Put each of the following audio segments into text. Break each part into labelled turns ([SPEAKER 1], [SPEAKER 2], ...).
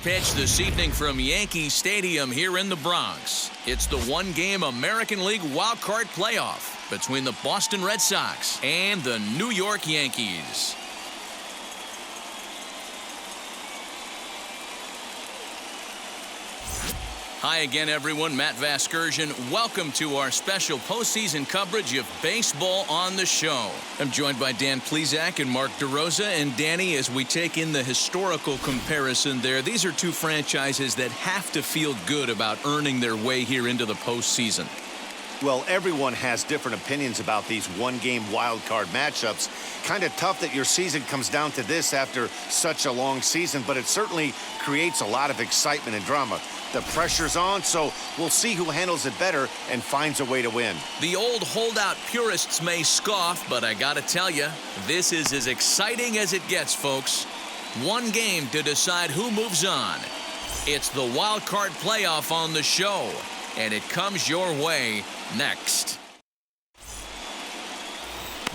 [SPEAKER 1] Pitch this evening from Yankee Stadium here in the Bronx. It's the one-game American League wildcard playoff between the Boston Red Sox and the New York Yankees. Hi again, everyone. Matt Vasgersian. Welcome to our special postseason coverage of Baseball on the Show. I'm joined by Dan Plesac and Mark DeRosa. And Danny, as we take in the historical comparison there, these are two franchises that have to feel good about earning their way here into the postseason.
[SPEAKER 2] Well, everyone has different opinions about these one-game wild card matchups. Kind of tough that your season comes down to this after such a long season, but it certainly creates a lot of excitement and drama. The pressure's on, so we'll see who handles it better and finds a way to win.
[SPEAKER 1] The old holdout purists may scoff, but I gotta tell you, this is as exciting as it gets, folks. One game to decide who moves on. It's the wild card playoff on the show, and it comes your way next.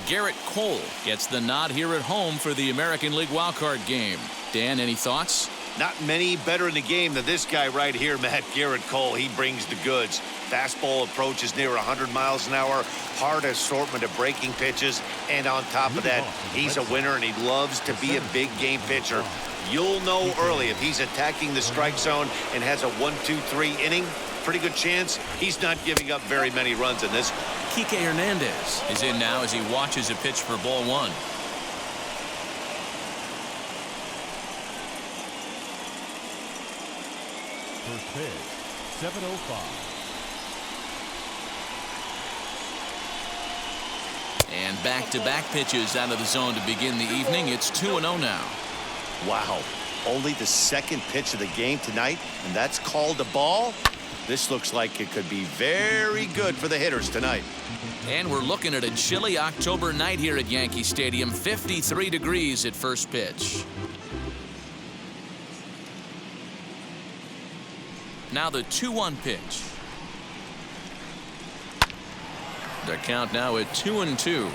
[SPEAKER 1] Garrett Cole gets the nod here at home for the American League wildcard game. Dan, any thoughts?
[SPEAKER 2] Not many better in the game than this guy right here, Matt. Garrett Cole. He brings the goods. Fastball approaches near 100 miles an hour. Hard assortment of breaking pitches. And on top of that, he's a winner, and he loves to be a big game pitcher. You'll know early if he's attacking the strike zone and has a 1-2-3 inning. Pretty good chance he's not giving up very many runs in this.
[SPEAKER 1] Kike Hernandez is in now as he watches a pitch for ball one.
[SPEAKER 3] First pitch, 7:05.
[SPEAKER 1] And back-to-back pitches out of the zone to begin the evening. It's 2-0 now.
[SPEAKER 2] Wow. Only the second pitch of the game tonight, and that's called a ball. This looks like it could be very good for the hitters tonight.
[SPEAKER 1] And we're looking at a chilly October night here at Yankee Stadium. 53 degrees at first pitch. Now the 2-1 pitch. The count now at 2-2.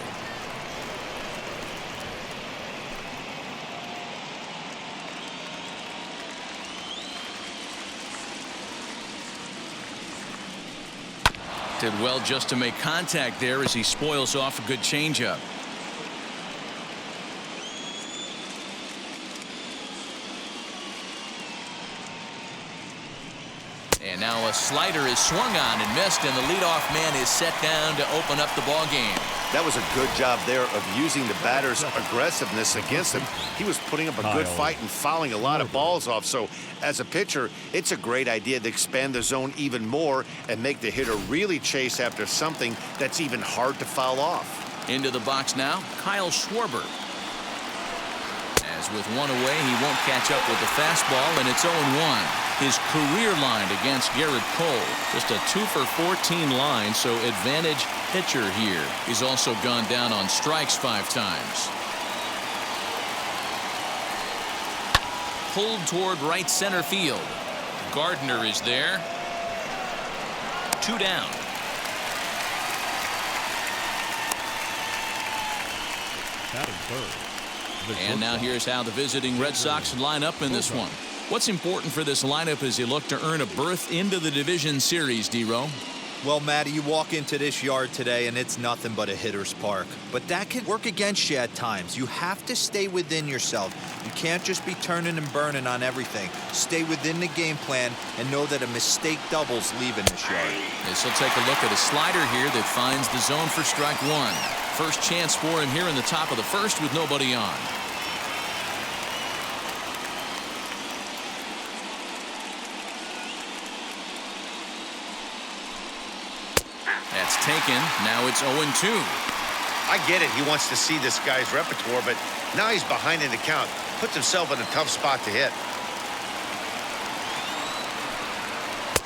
[SPEAKER 1] Did well just to make contact there as he spoils off a good changeup. And now a slider is swung on and missed, and the leadoff man is set down to open up the ball game.
[SPEAKER 2] That was a good job there of using the batter's aggressiveness against him. He was putting up a good fight and fouling a lot of balls off. So as a pitcher, it's a great idea to expand the zone even more and make the hitter really chase after something that's even hard to foul off.
[SPEAKER 1] Into the box now, Kyle Schwarber. As with one away, he won't catch up with the fastball, and it's 0-1. His career line against Garrett Cole, just a 2-for-14 line, so advantage pitcher here. He's also gone down on strikes 5 times. Pulled toward right center field. Gardner is there. 2 down.
[SPEAKER 3] Batting third.
[SPEAKER 1] And now here's how the visiting Red Sox line up in this one. What's important for this lineup as you look to earn a berth into the division series, D-Row?
[SPEAKER 4] Well, Matty, you walk into this yard today and it's nothing but a hitter's park. But that can work against you at times. You have to stay within yourself. You can't just be turning and burning on everything. Stay within the game plan and know that a mistake doubles leaving this yard.
[SPEAKER 1] This will take a look at a slider here that finds the zone for strike 1. First chance for him here in the top of the first with nobody on. That's taken. Now it's 0-2.
[SPEAKER 2] I get it. He wants to see this guy's repertoire, but now he's behind in the count. Puts himself in a tough spot to hit.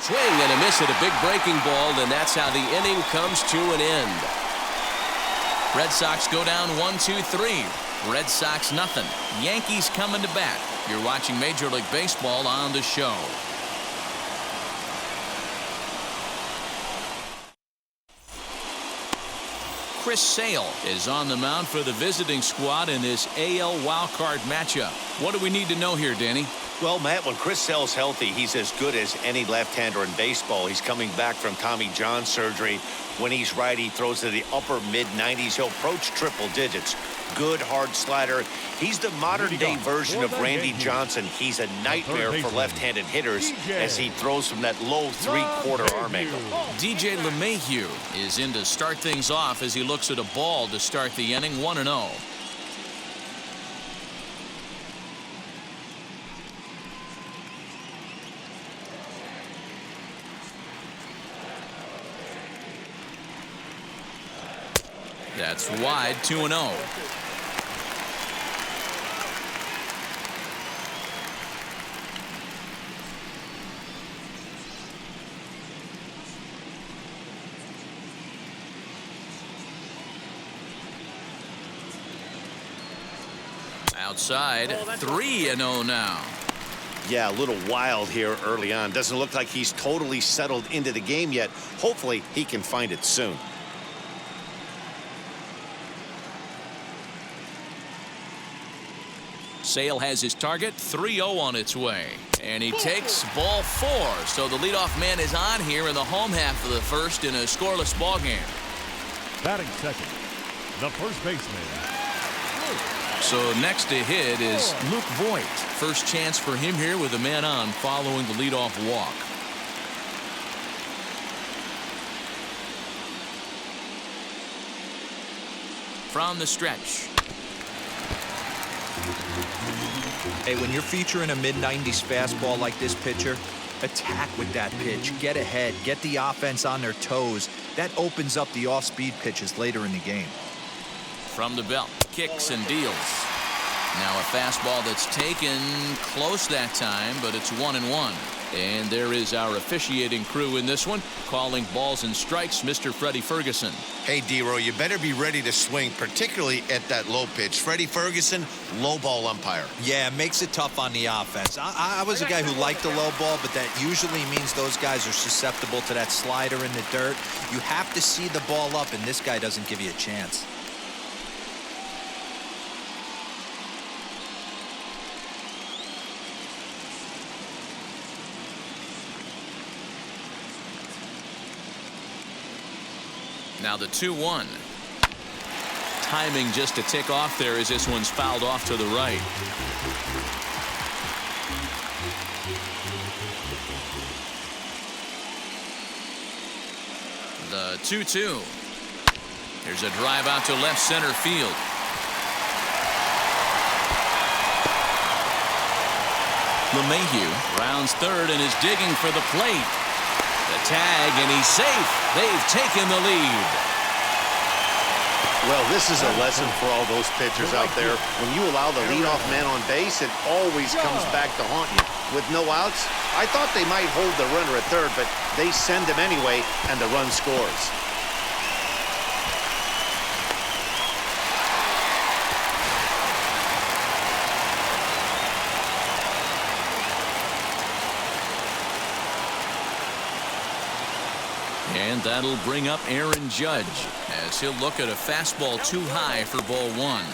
[SPEAKER 1] Swing and a miss at a big breaking ball, and that's how the inning comes to an end. Red Sox go down 1-2-3. Red Sox nothing. Yankees coming to bat. You're watching Major League Baseball on the show. Chris Sale is on the mound for the visiting squad in this AL wildcard matchup. What do we need to know here, Danny?
[SPEAKER 2] Well, Matt, when Chris Sale's healthy, he's as good as any left-hander in baseball. He's coming back from Tommy John surgery. When he's right, he throws to the upper mid-90s. He'll approach triple digits. Good, hard slider. He's the modern-day version of Randy Johnson. He's a nightmare for left-handed hitters as he throws from that low three-quarter arm angle.
[SPEAKER 1] DJ LeMahieu is in to start things off as he looks at a ball to start the inning, 1-0. That's wide, 2-0. Outside, 3-0 now.
[SPEAKER 2] Yeah, a little wild here early on. Doesn't look like he's totally settled into the game yet. Hopefully, he can find it soon.
[SPEAKER 1] Sale has his target, 3-0 on its way. And he takes ball 4. So the leadoff man is on here in the home half of the first in a scoreless ball game.
[SPEAKER 3] Batting second, the first baseman.
[SPEAKER 1] So next to hit is Luke Voigt. First chance for him here with a man on following the leadoff walk. From the stretch.
[SPEAKER 4] Hey, when you're featuring a mid-90s fastball like this pitcher, attack with that pitch. Get ahead. Get the offense on their toes. That opens up the off-speed pitches later in the game.
[SPEAKER 1] From the belt, kicks and deals. Now a fastball that's taken close that time, but it's 1-1. And there is our officiating crew in this one, calling balls and strikes, Mr. Freddie Ferguson.
[SPEAKER 2] Hey, D-Row, you better be ready to swing, particularly at that low pitch. Freddie Ferguson, low ball umpire.
[SPEAKER 4] Yeah, it makes it tough on the offense. I was a guy who liked the low ball, but that usually means those guys are susceptible to that slider in the dirt. You have to see the ball up, and this guy doesn't give you a chance.
[SPEAKER 1] Now the 2-1. Timing just to tick off there as this one's fouled off to the right. The 2-2. There's a drive out to left center field. LeMahieu rounds third and is digging for the plate. The tag, and he's safe. They've taken the lead.
[SPEAKER 2] Well, this is a lesson for all those pitchers out there. When you allow the leadoff man on base, it always comes back to haunt you. With no outs, I thought they might hold the runner at third, but they send him anyway, and the run scores.
[SPEAKER 1] And that'll bring up Aaron Judge as he'll look at a fastball too high for ball 1.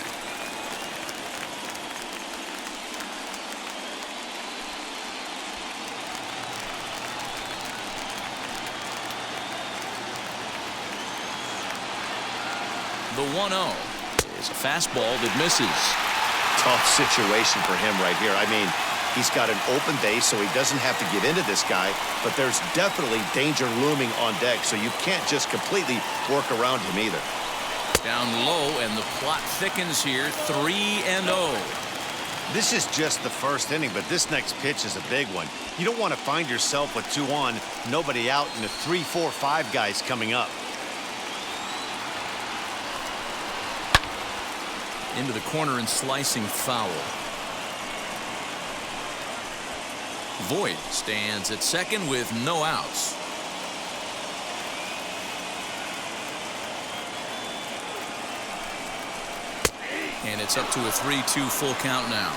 [SPEAKER 1] The 1-0 is a fastball that misses.
[SPEAKER 2] Tough situation for him right here. I mean, he's got an open base, so he doesn't have to give in to this guy, but there's definitely danger looming on deck, so you can't just completely work around him either.
[SPEAKER 1] Down low, and the plot thickens here, 3-0.
[SPEAKER 2] This is just the first inning, but this next pitch is a big one. You don't want to find yourself with 2 on, nobody out, and the 3, 4, 5 guys coming up.
[SPEAKER 1] Into the corner and slicing foul. Voigt stands at second with no outs. And it's up to a 3-2 full count now.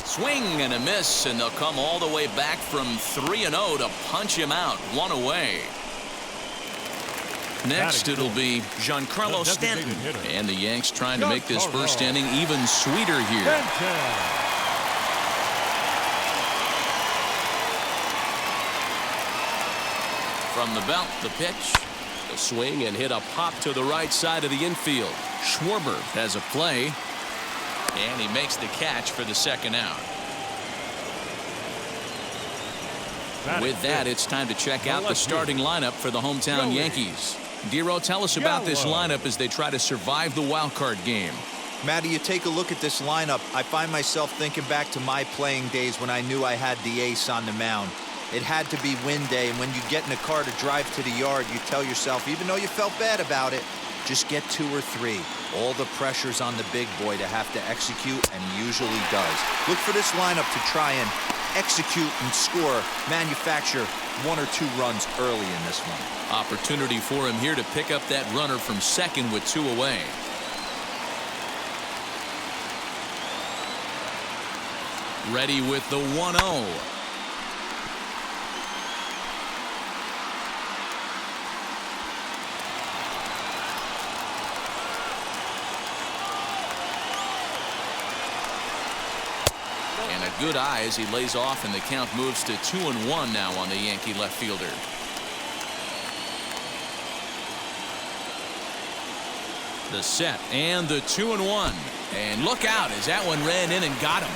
[SPEAKER 1] Swing and a miss, and they'll come all the way back from 3-0 to punch him out, 1 away. next, it'll be Giancarlo Stanton. And the Yanks trying to make this first inning even sweeter here. From the belt, the pitch. The swing and hit a pop to the right side of the infield. Schwarber has a play. And he makes the catch for the second out. With that, it's time to check out the starting lineup for the hometown Yankees. Dero, tell us about this lineup as they try to survive the wild card game.
[SPEAKER 4] Matty, you take a look at this lineup. I find myself thinking back to my playing days when I knew I had the ace on the mound. It had to be win day, and when you get in a car to drive to the yard, you tell yourself, even though you felt bad about it, just get 2 or 3. All the pressure's on the big boy to have to execute, and he usually does. Look for this lineup to try and execute and score, manufacture 1 or 2 runs early in this one.
[SPEAKER 1] Opportunity for him here to pick up that runner from second with 2 away. Ready with the 1-0. And a good eye as he lays off, and the count moves to 2-1 now on the Yankee left fielder. The set and the 2-1. And look out as that one ran in and got him.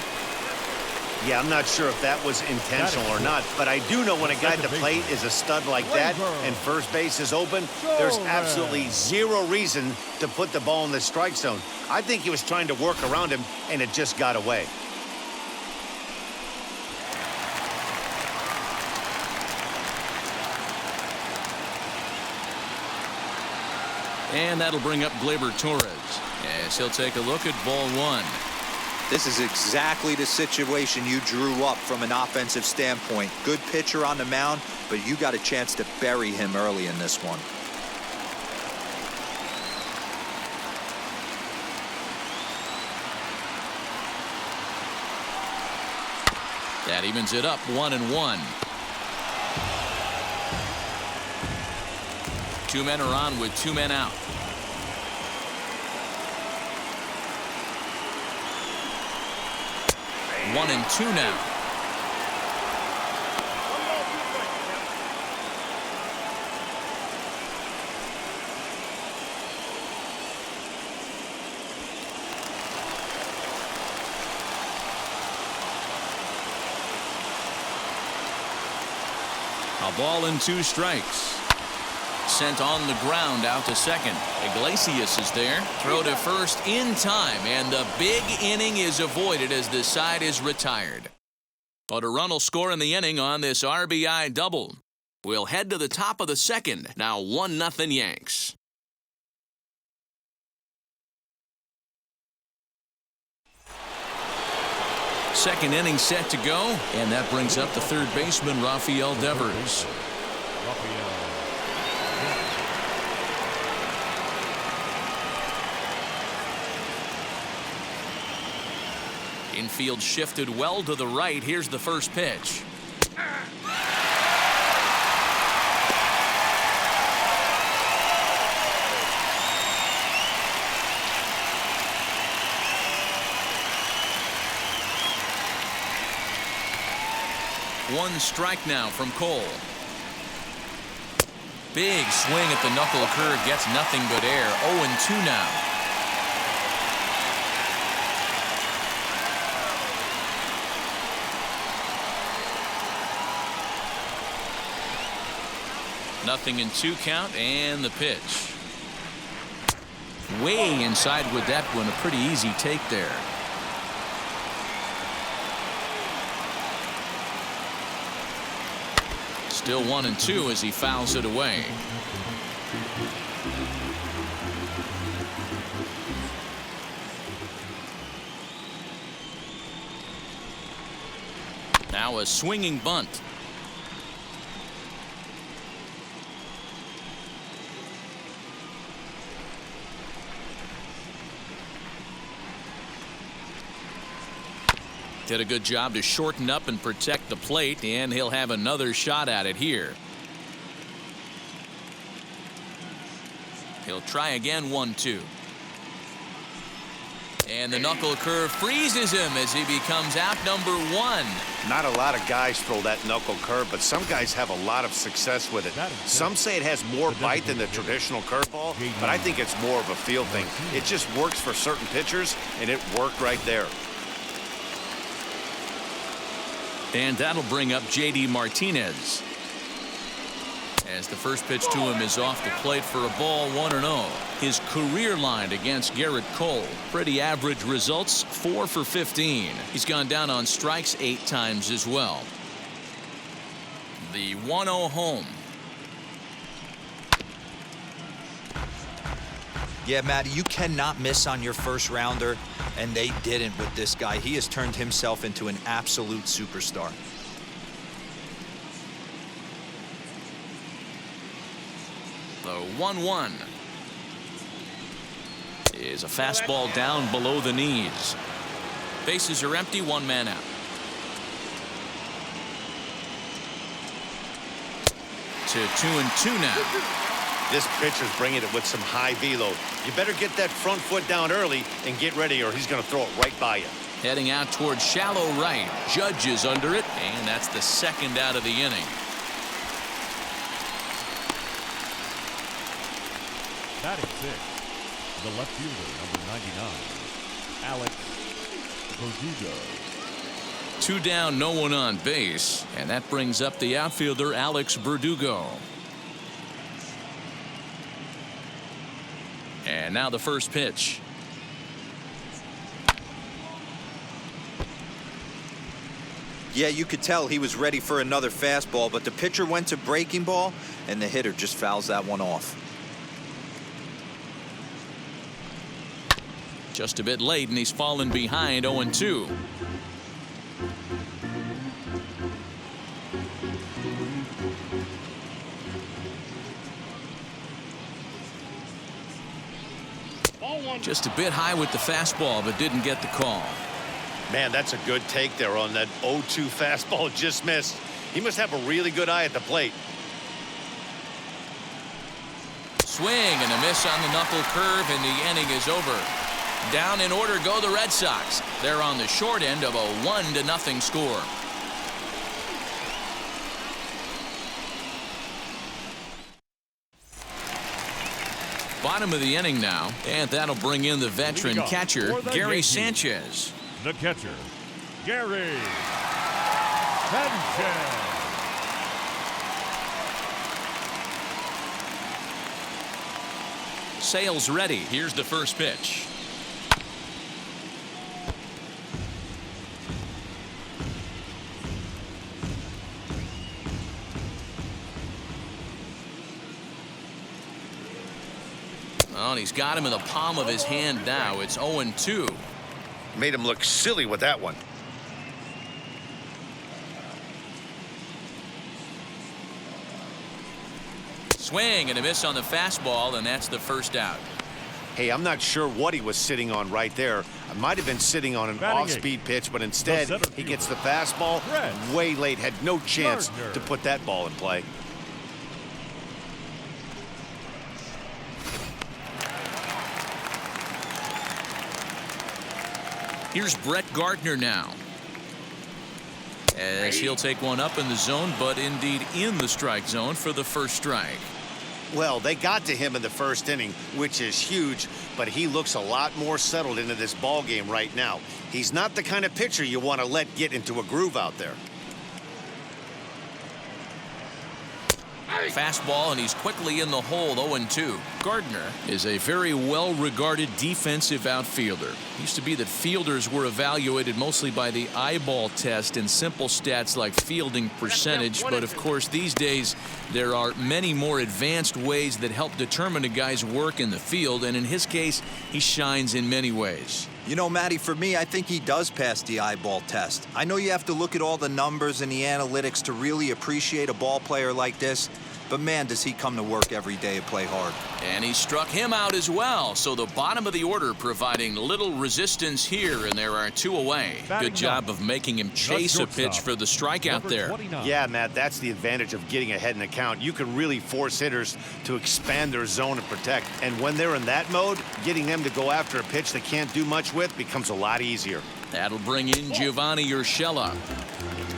[SPEAKER 2] Yeah, I'm not sure if that was intentional or not, but I do know when a guy at the plate is a stud like that and first base is open, there's absolutely 0 reason to put the ball in the strike zone. I think he was trying to work around him, and it just got away.
[SPEAKER 1] And that'll bring up Gleyber Torres as he'll take a look at ball 1.
[SPEAKER 4] This is exactly the situation you drew up from an offensive standpoint. Good pitcher on the mound, but you got a chance to bury him early in this one.
[SPEAKER 1] That evens it up 1-1. 2 men are on with 2 men out. One and 2 now. A ball and 2 strikes. Sent on the ground out to second. Iglesias is there. Throw to first in time, and the big inning is avoided as the side is retired. But a run will score in the inning on this RBI double. We'll head to the top of the second. Now 1-0 Yanks. Second inning set to go, and that brings up the third baseman, Rafael Devers. Infield shifted well to the right. Here's the first pitch. One strike now from Cole. Big swing at the knuckle curve, gets nothing but air. 0-2 now. Nothing in 2 count, and the pitch. Way inside with that one. A pretty easy take there. Still 1-2 as he fouls it away. Now a swinging bunt. Did a good job to shorten up and protect the plate, and he'll have another shot at it here. He'll try again, 1-2. And the knuckle curve freezes him as he becomes out number 1.
[SPEAKER 2] Not a lot of guys throw that knuckle curve, but some guys have a lot of success with it. Some say it has more bite than the traditional curveball, but I think it's more of a feel thing. It just works for certain pitchers, and it worked right there.
[SPEAKER 1] And that'll bring up J.D. Martinez. As the first pitch to him is off the plate for a ball, 1-0. His career line against Garrett Cole. Pretty average results, 4 for 15. He's gone down on strikes 8 times as well. The 1-0 home.
[SPEAKER 4] Yeah, Matty, you cannot miss on your first rounder, and they didn't with this guy. He has turned himself into an absolute superstar.
[SPEAKER 1] The 1-1 is a fastball down below the knees. Bases are empty, 1 man out. To 2-2 now.
[SPEAKER 2] This pitcher's bringing it with some high velo. You better get that front foot down early and get ready, or he's going to throw it right by you.
[SPEAKER 1] Heading out towards shallow right. Judge is under it, and that's the second out of the inning.
[SPEAKER 3] Batting 6, the left fielder, number 99, Alex Verdugo.
[SPEAKER 1] 2 down, no one on base, and that brings up the outfielder Alex Verdugo. And now the first pitch.
[SPEAKER 4] Yeah, you could tell he was ready for another fastball, but the pitcher went to breaking ball, and the hitter just fouls that one off.
[SPEAKER 1] Just a bit late, and he's fallen behind, 0-2. Just a bit high with the fastball, but didn't get the call.
[SPEAKER 2] Man, that's a good take there on that 0-2 fastball just missed. He must have a really good eye at the plate.
[SPEAKER 1] Swing and a miss on the knuckle curve, and the inning is over. Down in order go the Red Sox. They're on the short end of a 1-0 score. Bottom of the inning now, and that'll bring in the veteran catcher, Gary Sanchez.
[SPEAKER 3] The catcher, Gary Sanchez.
[SPEAKER 1] Sales ready. Here's the first pitch. Oh, and he's got him in the palm of his hand now. It's 0-2.
[SPEAKER 2] Made him look silly with that one.
[SPEAKER 1] Swing and a miss on the fastball, and that's the first out.
[SPEAKER 2] Hey, I'm not sure what he was sitting on right there. I might have been sitting on an off-speed pitch, but instead he gets the fastball way late. Had no chance to put that ball in play.
[SPEAKER 1] Here's Brett Gardner now, as he'll take one up in the zone, but indeed in the strike zone for the first strike.
[SPEAKER 2] Well, they got to him in the first inning, which is huge, but he looks a lot more settled into this ball game right now. He's not the kind of pitcher you want to let get into a groove out there.
[SPEAKER 1] Fastball, and he's quickly in the hole, 0-2. Gardner is a very well-regarded defensive outfielder. It used to be that fielders were evaluated mostly by the eyeball test and simple stats like fielding percentage, but of course these days there are many more advanced ways that help determine a guy's work in the field, and in his case he shines in many ways.
[SPEAKER 4] You know, Matty, for me, I think he does pass the eyeball test. I know you have to look at all the numbers and the analytics to really appreciate a ball player like this, but man, does he come to work every day and play hard.
[SPEAKER 1] And he struck him out as well. So the bottom of the order providing little resistance here, and there are 2 away. Good job of making him chase a pitch for the strikeout there.
[SPEAKER 2] Yeah, Matt, that's the advantage of getting ahead in the count. You can really force hitters to expand their zone and protect. And when they're in that mode, getting them to go after a pitch they can't do much with becomes a lot easier.
[SPEAKER 1] That'll bring in Giovanni Urshela.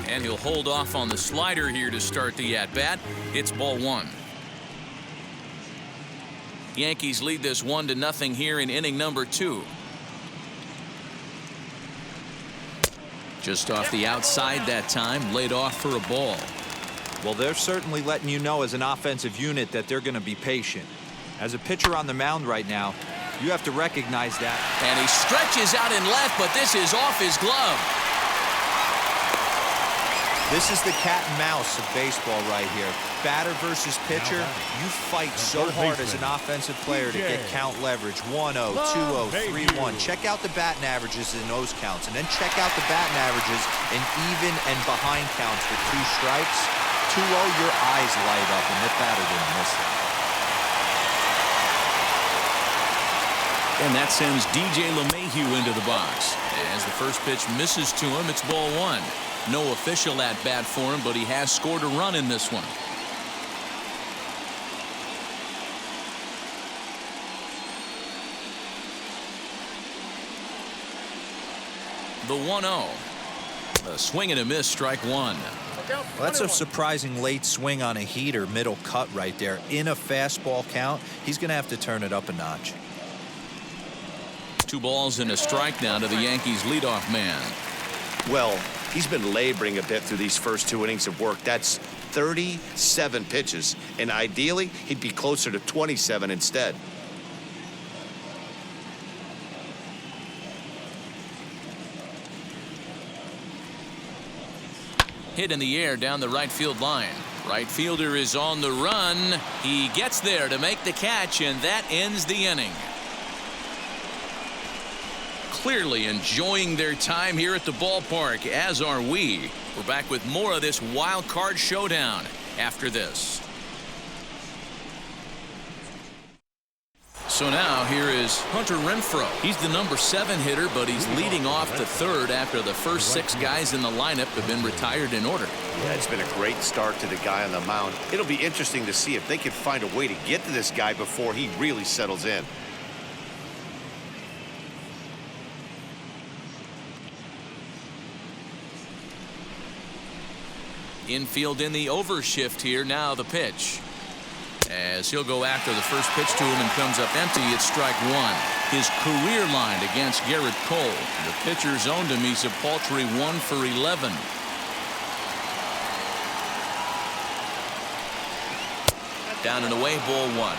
[SPEAKER 1] And he'll hold off on the slider here to start the at-bat. It's ball 1. Yankees lead this 1-0 here in inning number 2. Just off the outside that time, laid off for a ball.
[SPEAKER 4] Well, they're certainly letting you know as an offensive unit that they're going to be patient. As a pitcher on the mound right now, you have to recognize that.
[SPEAKER 1] And he stretches out in left, but this is off his glove.
[SPEAKER 4] This is the cat and mouse of baseball right here. Batter versus pitcher, you fight so hard as an offensive player to get count leverage. 1-0, 2-0, 3-1. Check out the batting averages in those counts, and then check out the batting averages in even and behind counts with 2 strikes. 2-0, your eyes light up, and the batter didn't miss it.
[SPEAKER 1] And that sends DJ LeMahieu into the box. As the first pitch misses to him, it's ball 1. No official at bat for him, but he has scored a run in this one. The 1-0. A swing and a miss, strike 1.
[SPEAKER 4] Well, that's a surprising late swing on a heater, middle cut right there. In a fastball count, he's going to have to turn it up a notch.
[SPEAKER 1] 2 balls and a strike now to the Yankees leadoff man.
[SPEAKER 2] Well, he's been laboring a bit through these first 2 innings of work. That's 37 pitches, and ideally, he'd be closer to 27 instead.
[SPEAKER 1] Hit in the air down the right field line. Right fielder is on the run. He gets there to make the catch, and that ends the inning. Clearly enjoying their time here at the ballpark, as are we. We're back with more of this wild card showdown after this. So now here is Hunter Renfroe. He's the number 7 hitter, but he's leading off the 3rd after the first 6 guys in the lineup have been retired in order.
[SPEAKER 2] Yeah, it's been a great start to the guy on the mound. It'll be interesting to see if they can find a way to get to this guy before he really settles in.
[SPEAKER 1] Infield in the overshift here. Now the pitch. As he'll go after the first pitch to him and comes up empty, it's strike 1. His career line against Garrett Cole. The pitcher's owned him. He's a paltry 1 for 11. Down and away, ball 1.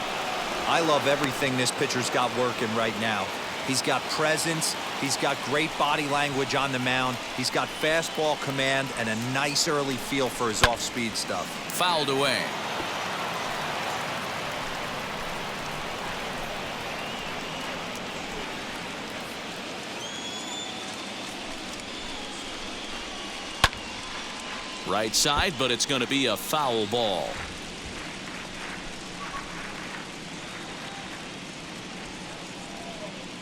[SPEAKER 4] I love everything this pitcher's got working right now. He's got presence. He's got great body language on the mound. He's got fastball command and a nice early feel for his off-speed stuff.
[SPEAKER 1] Fouled away. Right side, but it's going to be a foul ball.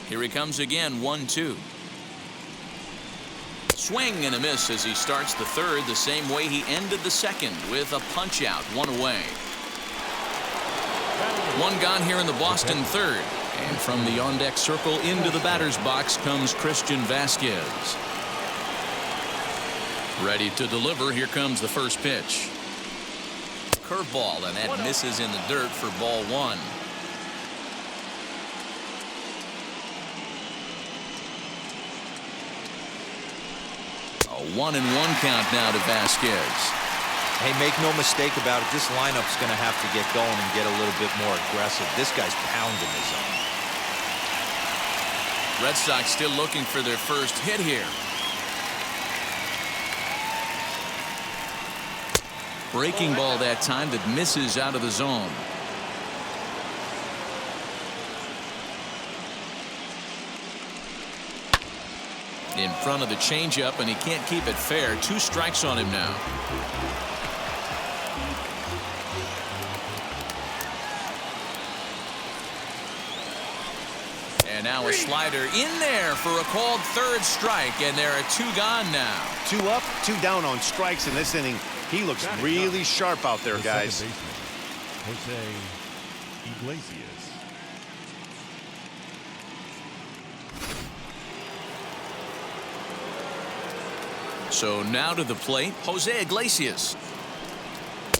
[SPEAKER 1] Here he comes again, 1-2. Swing and a miss as he starts the 3rd the same way he ended the 2nd with a punch out, 1 away. 1 gone here in the Boston 3rd. And from the on-deck circle into the batter's box comes Christian Vasquez. Ready to deliver. Here comes the first pitch. Curveball, and that misses in the dirt for ball 1. A 1-1 count now to Vasquez.
[SPEAKER 4] Hey, make no mistake about it. This lineup's going to have to get going and get a little bit more aggressive. This guy's pounding his zone.
[SPEAKER 1] Red Sox still looking for their first hit here. Breaking ball that time that misses out of the zone. In front of the changeup, and he can't keep it fair. 2 strikes on him now. And now a slider in there for a called third strike, and there are 2 gone now.
[SPEAKER 2] 2 up, 2 down on strikes in this inning. He looks really sharp out there, guys.
[SPEAKER 3] Jose Iglesias.
[SPEAKER 1] So now to the plate, Jose Iglesias.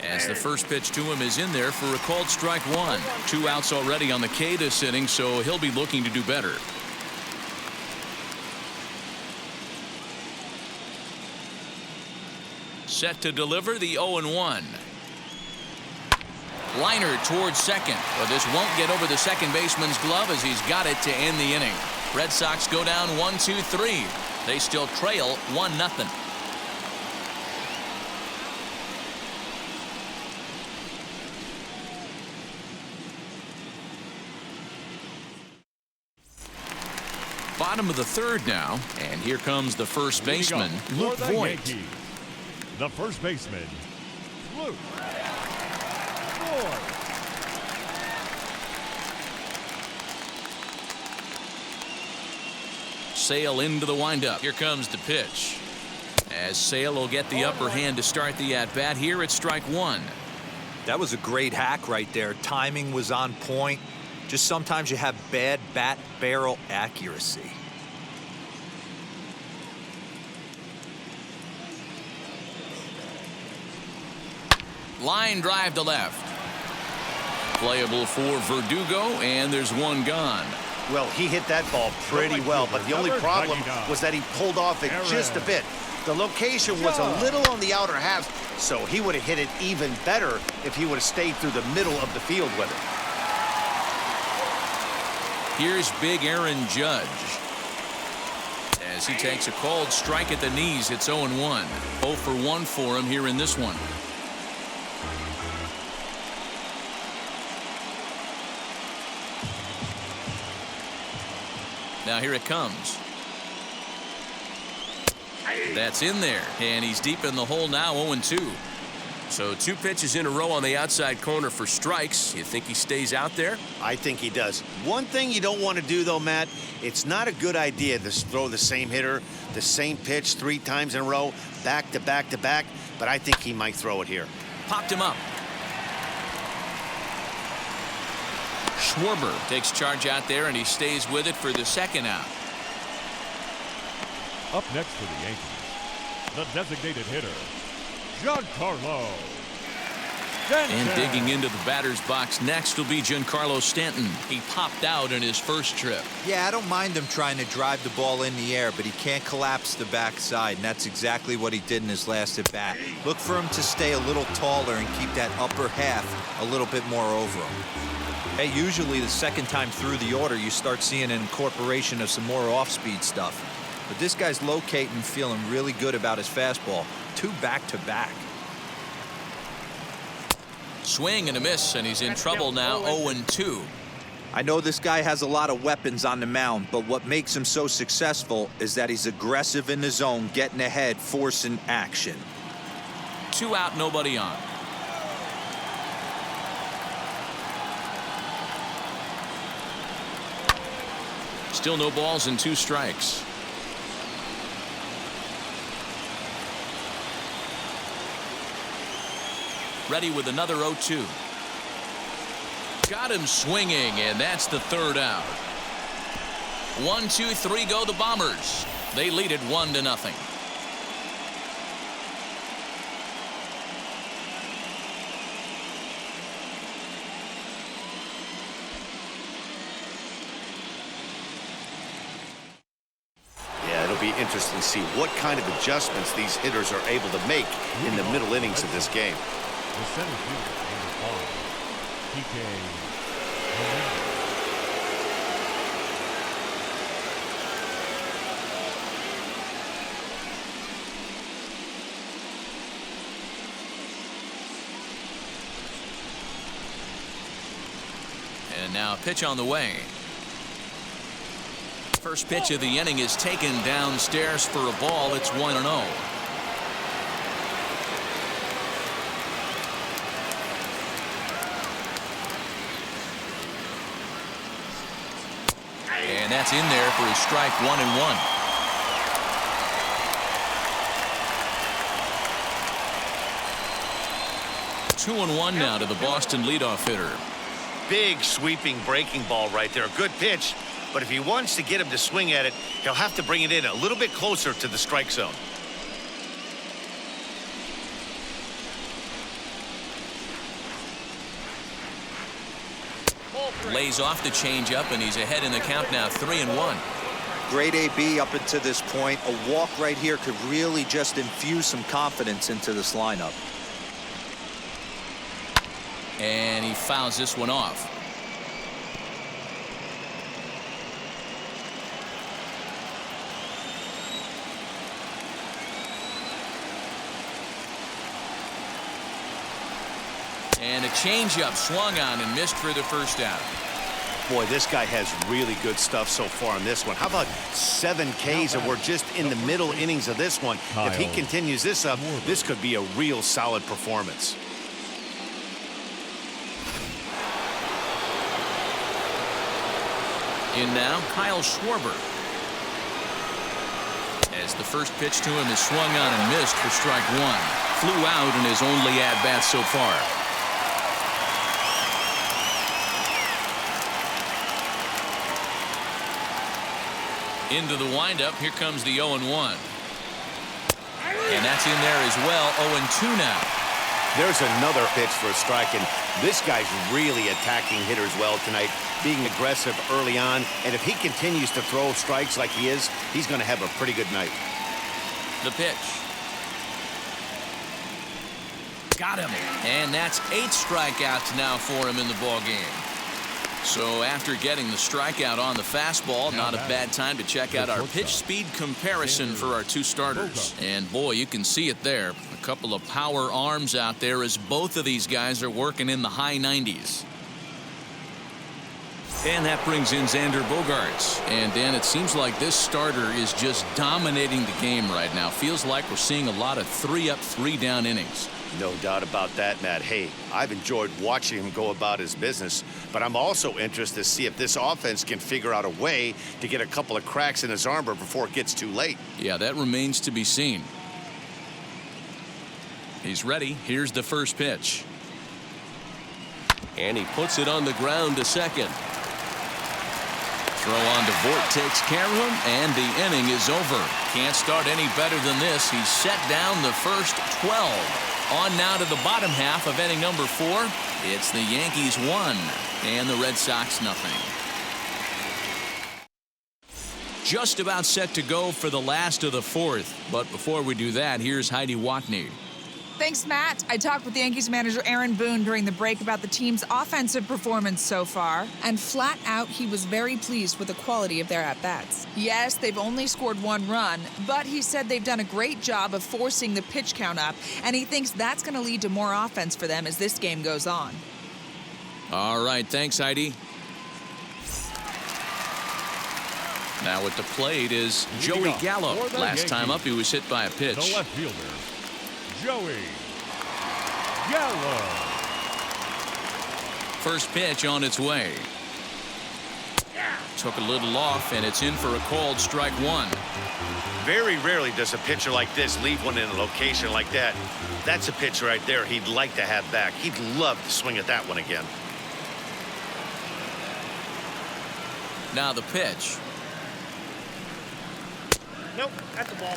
[SPEAKER 1] As the first pitch to him is in there for a called strike 1. 2 outs already on the K this inning, so he'll be looking to do better. Set to deliver the 0-1. Liner towards second, but this won't get over the second baseman's glove as he's got it to end the inning. Red Sox go down 1-2-3. They still trail 1-0. Bottom of the third now, and here comes the first baseman, Luke Voigt.
[SPEAKER 3] Yankees, the first baseman, Luke Voigt.
[SPEAKER 1] Sale into the windup. Here comes the pitch. As Sale will get the upper hand to start the at-bat here at strike 1.
[SPEAKER 4] That was a great hack right there. Timing was on point. Just sometimes you have bad bat barrel accuracy.
[SPEAKER 1] Line drive to left. Playable for Verdugo, and there's 1 gone.
[SPEAKER 2] Well, he hit that ball pretty well, but the only problem was that he pulled off it just a bit. The location was a little on the outer half, so he would have hit it even better if he would have stayed through the middle of the field with it.
[SPEAKER 1] Here's big Aaron Judge. As he takes a called strike at the knees, it's 0-1. 0 for 1 for him here in this one. Now here it comes. That's in there, and he's deep in the hole now, 0-2. So 2 pitches in a row on the outside corner for strikes. You think he stays out there?
[SPEAKER 2] I think he does. One thing you don't want to do, though, Matt, it's not a good idea to throw the same hitter, the same pitch 3 times in a row, back to back to back, but I think he might throw it here.
[SPEAKER 1] Popped him up. Schwarber takes charge out there, and he stays with it for the 2nd out.
[SPEAKER 3] Up next for the Yankees, the designated hitter, Giancarlo Stanton.
[SPEAKER 1] And digging into the batter's box next will be Giancarlo Stanton. He popped out in his first trip.
[SPEAKER 4] Yeah, I don't mind him trying to drive the ball in the air, but he can't collapse the backside, and that's exactly what he did in his last at bat. Look for him to stay a little taller and keep that upper half a little bit more over him. Hey, usually the second time through the order, you start seeing an incorporation of some more off-speed stuff. But this guy's locating, feeling really good about his fastball. 2 back-to-back.
[SPEAKER 1] Swing and a miss, and he's in trouble now, 0-2.
[SPEAKER 4] I know this guy has a lot of weapons on the mound, but what makes him so successful is that he's aggressive in the zone, getting ahead, forcing action.
[SPEAKER 1] 2 out, nobody on. Still no balls and 2 strikes. Ready with another 0-2. Got him swinging, and that's the 3rd out. 1, 2, 3 go the Bombers. They lead it 1-0.
[SPEAKER 2] Be interesting to see what kind of adjustments these hitters are able to make in the middle innings of this game.
[SPEAKER 3] The center fielder in the ball, PK.
[SPEAKER 1] And now a pitch on the way. First pitch of the inning is taken downstairs for a ball. It's 1-0. And that's in there for his strike 1-1. Two and one now to the Boston leadoff hitter.
[SPEAKER 2] Big sweeping breaking ball right there. Good pitch. But if he wants to get him to swing at it, he'll have to bring it in a little bit closer to the strike zone.
[SPEAKER 1] Lays off the changeup, and he's ahead in the count now, 3-1.
[SPEAKER 4] Great AB up until this point. A walk right here could really just infuse some confidence into this lineup.
[SPEAKER 1] And he fouls this one off. And a changeup swung on and missed for the first out.
[SPEAKER 2] Boy, this guy has really good stuff so far in this one. How about 7 Ks, and we're just in the middle innings of this one. If he continues this up, this could be a real solid performance.
[SPEAKER 1] In now, Kyle Schwarber. As the first pitch to him is swung on and missed for strike 1. Flew out in his only at-bat so far. Into the windup, here comes the 0-1. And that's in there as well, 0-2 now.
[SPEAKER 2] There's another pitch for a strike, and this guy's really attacking hitters well tonight, being aggressive early on, and if he continues to throw strikes like he is, he's going to have a pretty good night.
[SPEAKER 1] The pitch. Got him. And that's 8 strikeouts now for him in the ball game. So after getting the strikeout on the fastball, not a bad time to check out our pitch speed comparison for our 2 starters. And boy, you can see it there. A couple of power arms out there as both of these guys are working in the high 90s. And that brings in Xander Bogaerts. And Dan, it seems like this starter is just dominating the game right now. Feels like we're seeing a lot of 3-up, 3-down innings.
[SPEAKER 2] No doubt about that, Matt. Hey, I've enjoyed watching him go about his business, but I'm also interested to see if this offense can figure out a way to get a couple of cracks in his armor before it gets too late.
[SPEAKER 1] Yeah, that remains to be seen. He's ready. Here's the first pitch. And he puts it on the ground to second. Throw on to Vogt, takes care of him, and the inning is over. Can't start any better than this. He's set down the first 12. On now to the bottom half of inning number 4. It's the Yankees 1 and the Red Sox nothing. Just about set to go for the last of the 4th. But before we do that, here's Heidi Watney.
[SPEAKER 5] Thanks, Matt. I talked with Yankees manager Aaron Boone during the break about the team's offensive performance so far, and flat out, he was very pleased with the quality of their at-bats. Yes, they've only scored 1 run, but he said they've done a great job of forcing the pitch count up, and he thinks that's going to lead to more offense for them as this game goes on.
[SPEAKER 1] All right, thanks, Heidi. Now at the plate is Joey Gallo. Last time up, he was hit by a pitch.
[SPEAKER 3] The left fielder, Joey Gallo.
[SPEAKER 1] First pitch on its way. Took a little off, and it's in for a called strike 1.
[SPEAKER 2] Very rarely does a pitcher like this leave one in a location like that. That's a pitch right there he'd like to have back. He'd love to swing at that one again.
[SPEAKER 1] Now the pitch.
[SPEAKER 2] Nope, that's the ball.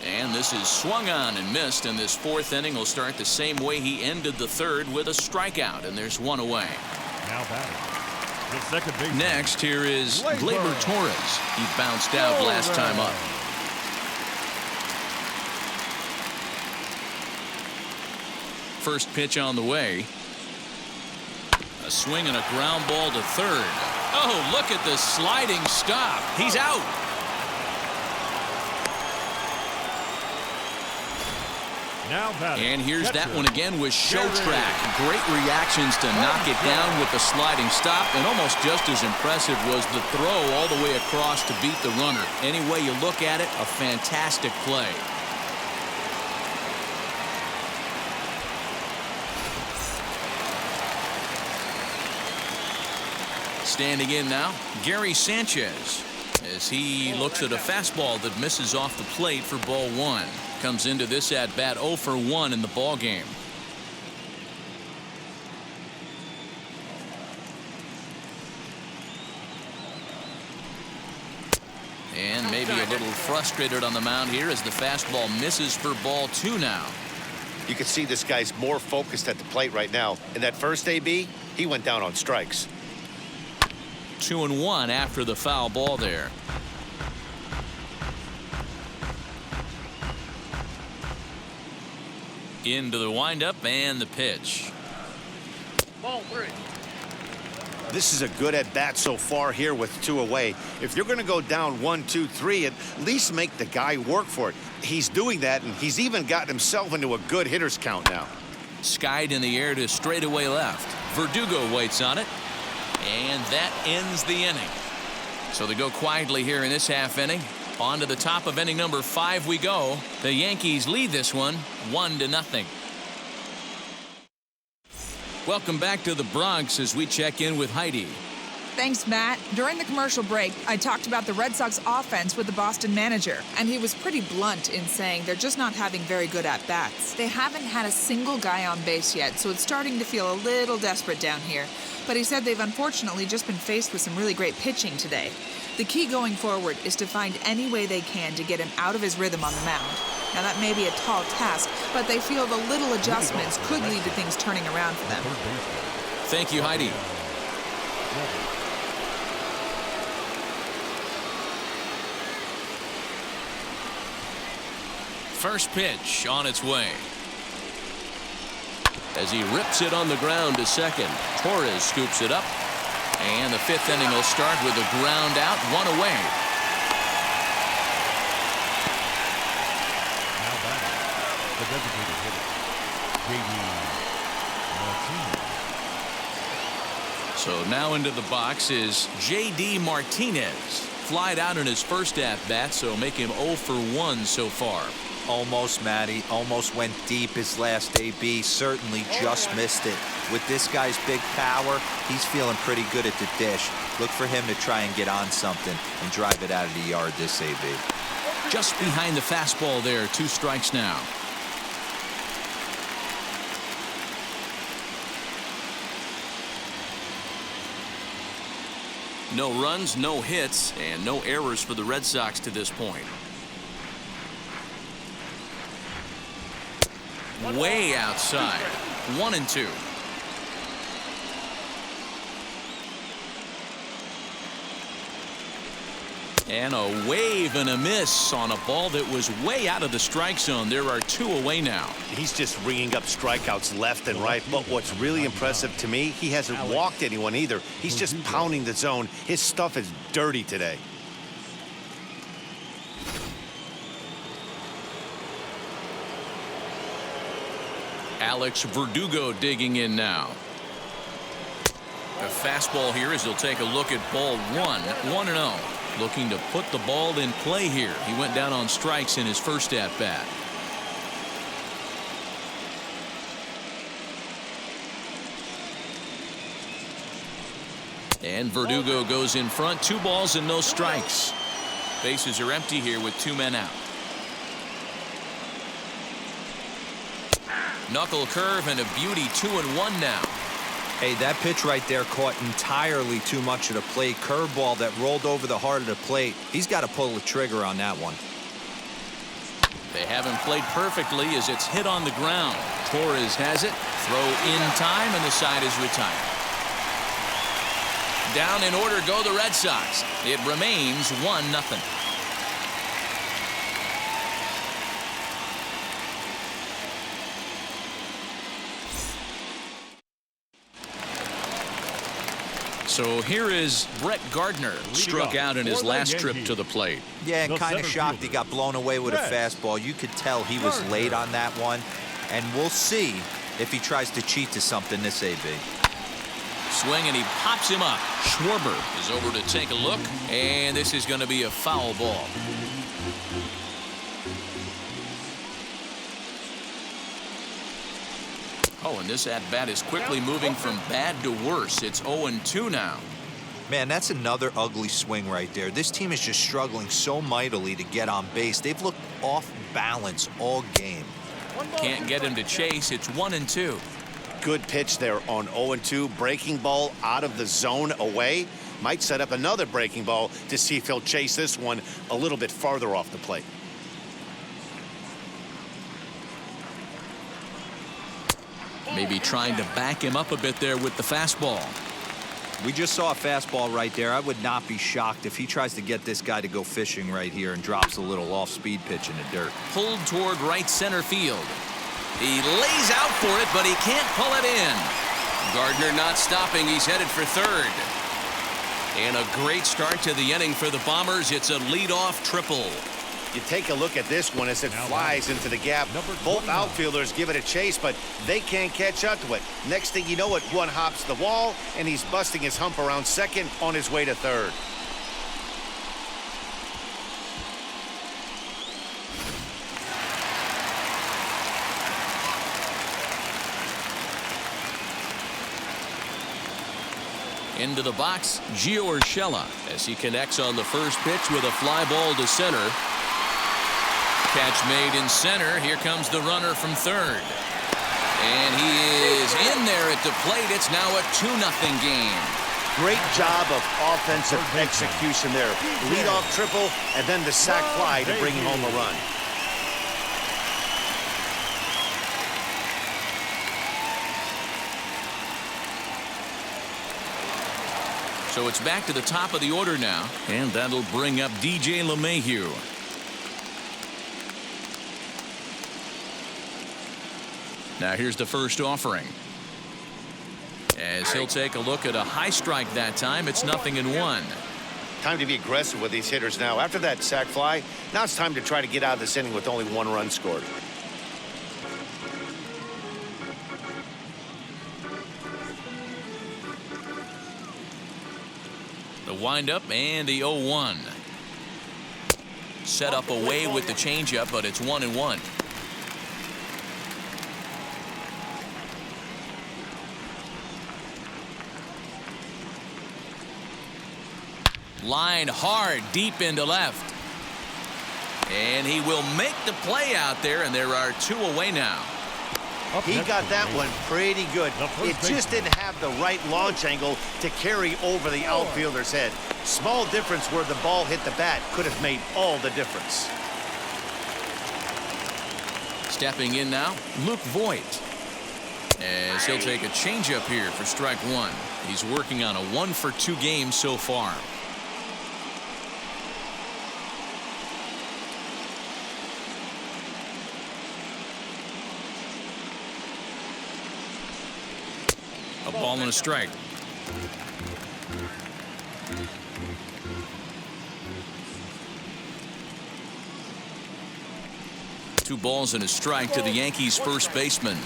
[SPEAKER 1] And this is swung on and missed, and this 4th inning will start the same way he ended the 3rd with a strikeout, and there's 1 away.
[SPEAKER 3] Now batting, the second baseman.
[SPEAKER 1] Next, here is Gleyber Torres. He bounced out last time up. First pitch on the way. A swing and a ground ball to 3rd. Oh, look at the sliding stop. He's out.
[SPEAKER 3] Now batting.
[SPEAKER 1] And here's that
[SPEAKER 3] catcher,
[SPEAKER 1] one again with Show
[SPEAKER 3] Gary.
[SPEAKER 1] Track. Great reactions to knock it down with the sliding stop, and almost just as impressive was the throw all the way across to beat the runner. Any way you look at it, a fantastic play. Standing in now, Gary Sanchez, as he looks at a fastball that misses off the plate for ball one. Comes into this at bat 0 for 1 in the ball game. And maybe a little frustrated on the mound here as the fastball misses for ball 2 now.
[SPEAKER 2] You can see this guy's more focused at the plate right now. In that first AB, he went down on strikes.
[SPEAKER 1] 2-1 after the foul ball there. Into the windup and the pitch.
[SPEAKER 2] Ball 3. This is a good at bat so far here with 2 away. If you're going to go down 1, 2, 3, at least make the guy work for it. He's doing that, and he's even gotten himself into a good hitter's count now.
[SPEAKER 1] Skied in the air to straightaway left. Verdugo waits on it, and that ends the inning. So they go quietly here in this half inning. On to the top of inning number 5 we go. The Yankees lead this one 1-0. Welcome back to the Bronx as we check in with Heidi.
[SPEAKER 5] Thanks, Matt. During the commercial break, I talked about the Red Sox offense with the Boston manager, and he was pretty blunt in saying they're just not having very good at-bats. They haven't had a single guy on base yet, so it's starting to feel a little desperate down here. But he said they've unfortunately just been faced with some really great pitching today. The key going forward is to find any way they can to get him out of his rhythm on the mound. Now, that may be a tall task, but they feel the little adjustments could lead to things turning around for them.
[SPEAKER 1] Thank you, Heidi. First pitch on its way. As he rips it on the ground to second, Torres scoops it up. And the 5th inning will start with a ground out, 1 away.
[SPEAKER 3] Now batting, the designated hitter, J.D. Martinez.
[SPEAKER 1] So now into the box is J.D. Martinez. Flied out in his first at-bat, so make him 0 for 1 so far.
[SPEAKER 4] Almost, Matty. Almost went deep his last AB. Certainly just missed it. With this guy's big power, he's feeling pretty good at the dish. Look for him to try and get on something and drive it out of the yard this AB.
[SPEAKER 1] Just behind the fastball there, 2 strikes now. No runs, no hits, and no errors for the Red Sox to this point. Way outside. 1-2. And a wave and a miss on a ball that was way out of the strike zone. There are 2 away now.
[SPEAKER 2] He's just ringing up strikeouts left and right. But what's really impressive to me, he hasn't walked anyone either. He's just pounding the zone. His stuff is dirty today.
[SPEAKER 1] Alex Verdugo digging in now. A fastball here as he'll take a look at ball 1, 1-0. Looking to put the ball in play here. He went down on strikes in his first at-bat. And Verdugo goes in front. 2 balls and no strikes. Bases are empty here with 2 men out. Knuckle curve and a beauty. 2-1 now.
[SPEAKER 4] Hey, that pitch right there caught entirely too much of the plate. Curveball that rolled over the heart of the plate. He's got to pull the trigger on that one.
[SPEAKER 1] They haven't played perfectly as it's hit on the ground. Torres has it. Throw in time, and the side is retired. Down in order go the Red Sox. It remains 1-0. So here is Brett Gardner, struck out in his last trip to the plate.
[SPEAKER 4] Yeah, and kind of shocked he got blown away with a fastball. You could tell he was late on that one, and we'll see if he tries to cheat to something this AB.
[SPEAKER 1] Swing, and he pops him up. Schwarber is over to take a look, and this is going to be a foul ball. Oh, and this at-bat is quickly moving from bad to worse. It's 0-2 now.
[SPEAKER 4] Man, that's another ugly swing right there. This team is just struggling so mightily to get on base. They've looked off balance all game.
[SPEAKER 1] Can't get him to chase. It's 1-2.
[SPEAKER 2] Good pitch there on 0-2. Breaking ball out of the zone away. Might set up another breaking ball to see if he'll chase this one a little bit farther off the plate.
[SPEAKER 1] Maybe trying to back him up a bit there with the fastball.
[SPEAKER 4] We just saw a fastball right there. I would not be shocked if he tries to get this guy to go fishing right here and drops a little off-speed pitch in the dirt.
[SPEAKER 1] Pulled toward right center field. He lays out for it, but he can't pull it in. Gardner not stopping. He's headed for third. And a great start to the inning for the Bombers. It's a leadoff triple.
[SPEAKER 2] You take a look at this one as it flies into the gap. Both outfielders give it a chase, but they can't catch up to it. Next thing you know it, one hops the wall, and he's busting his hump around second on his way to third.
[SPEAKER 1] Into the box, Gio Urshela as he connects on the first pitch with a fly ball to center. Catch made in center. Here comes the runner from third. And he is in there at the plate. It's now a 2-0 game.
[SPEAKER 2] Great job of offensive execution there. Leadoff triple and then the sac fly to bring home a run.
[SPEAKER 1] So it's back to the top of the order now, and that'll bring up DJ LeMahieu. Now here's the first offering. As he'll take a look at a high strike that time, it's 0-1.
[SPEAKER 2] Time to be aggressive with these hitters now. After that sac fly, now it's time to try to get out of this inning with only 1 run scored.
[SPEAKER 1] The windup and the 0-1. Set up away with the changeup, but it's 1-1. Line hard deep into left. And he will make the play out there, and there are 2 away now.
[SPEAKER 2] He got that one pretty good. It just didn't have the right launch angle to carry over the outfielder's head. Small difference where the ball hit the bat could have made all the difference.
[SPEAKER 1] Stepping in now, Luke Voigt. As he'll take a changeup here for strike 1. He's working on a 1-for-2 game so far. A ball and a strike. Two balls and a strike to the Yankees first baseman.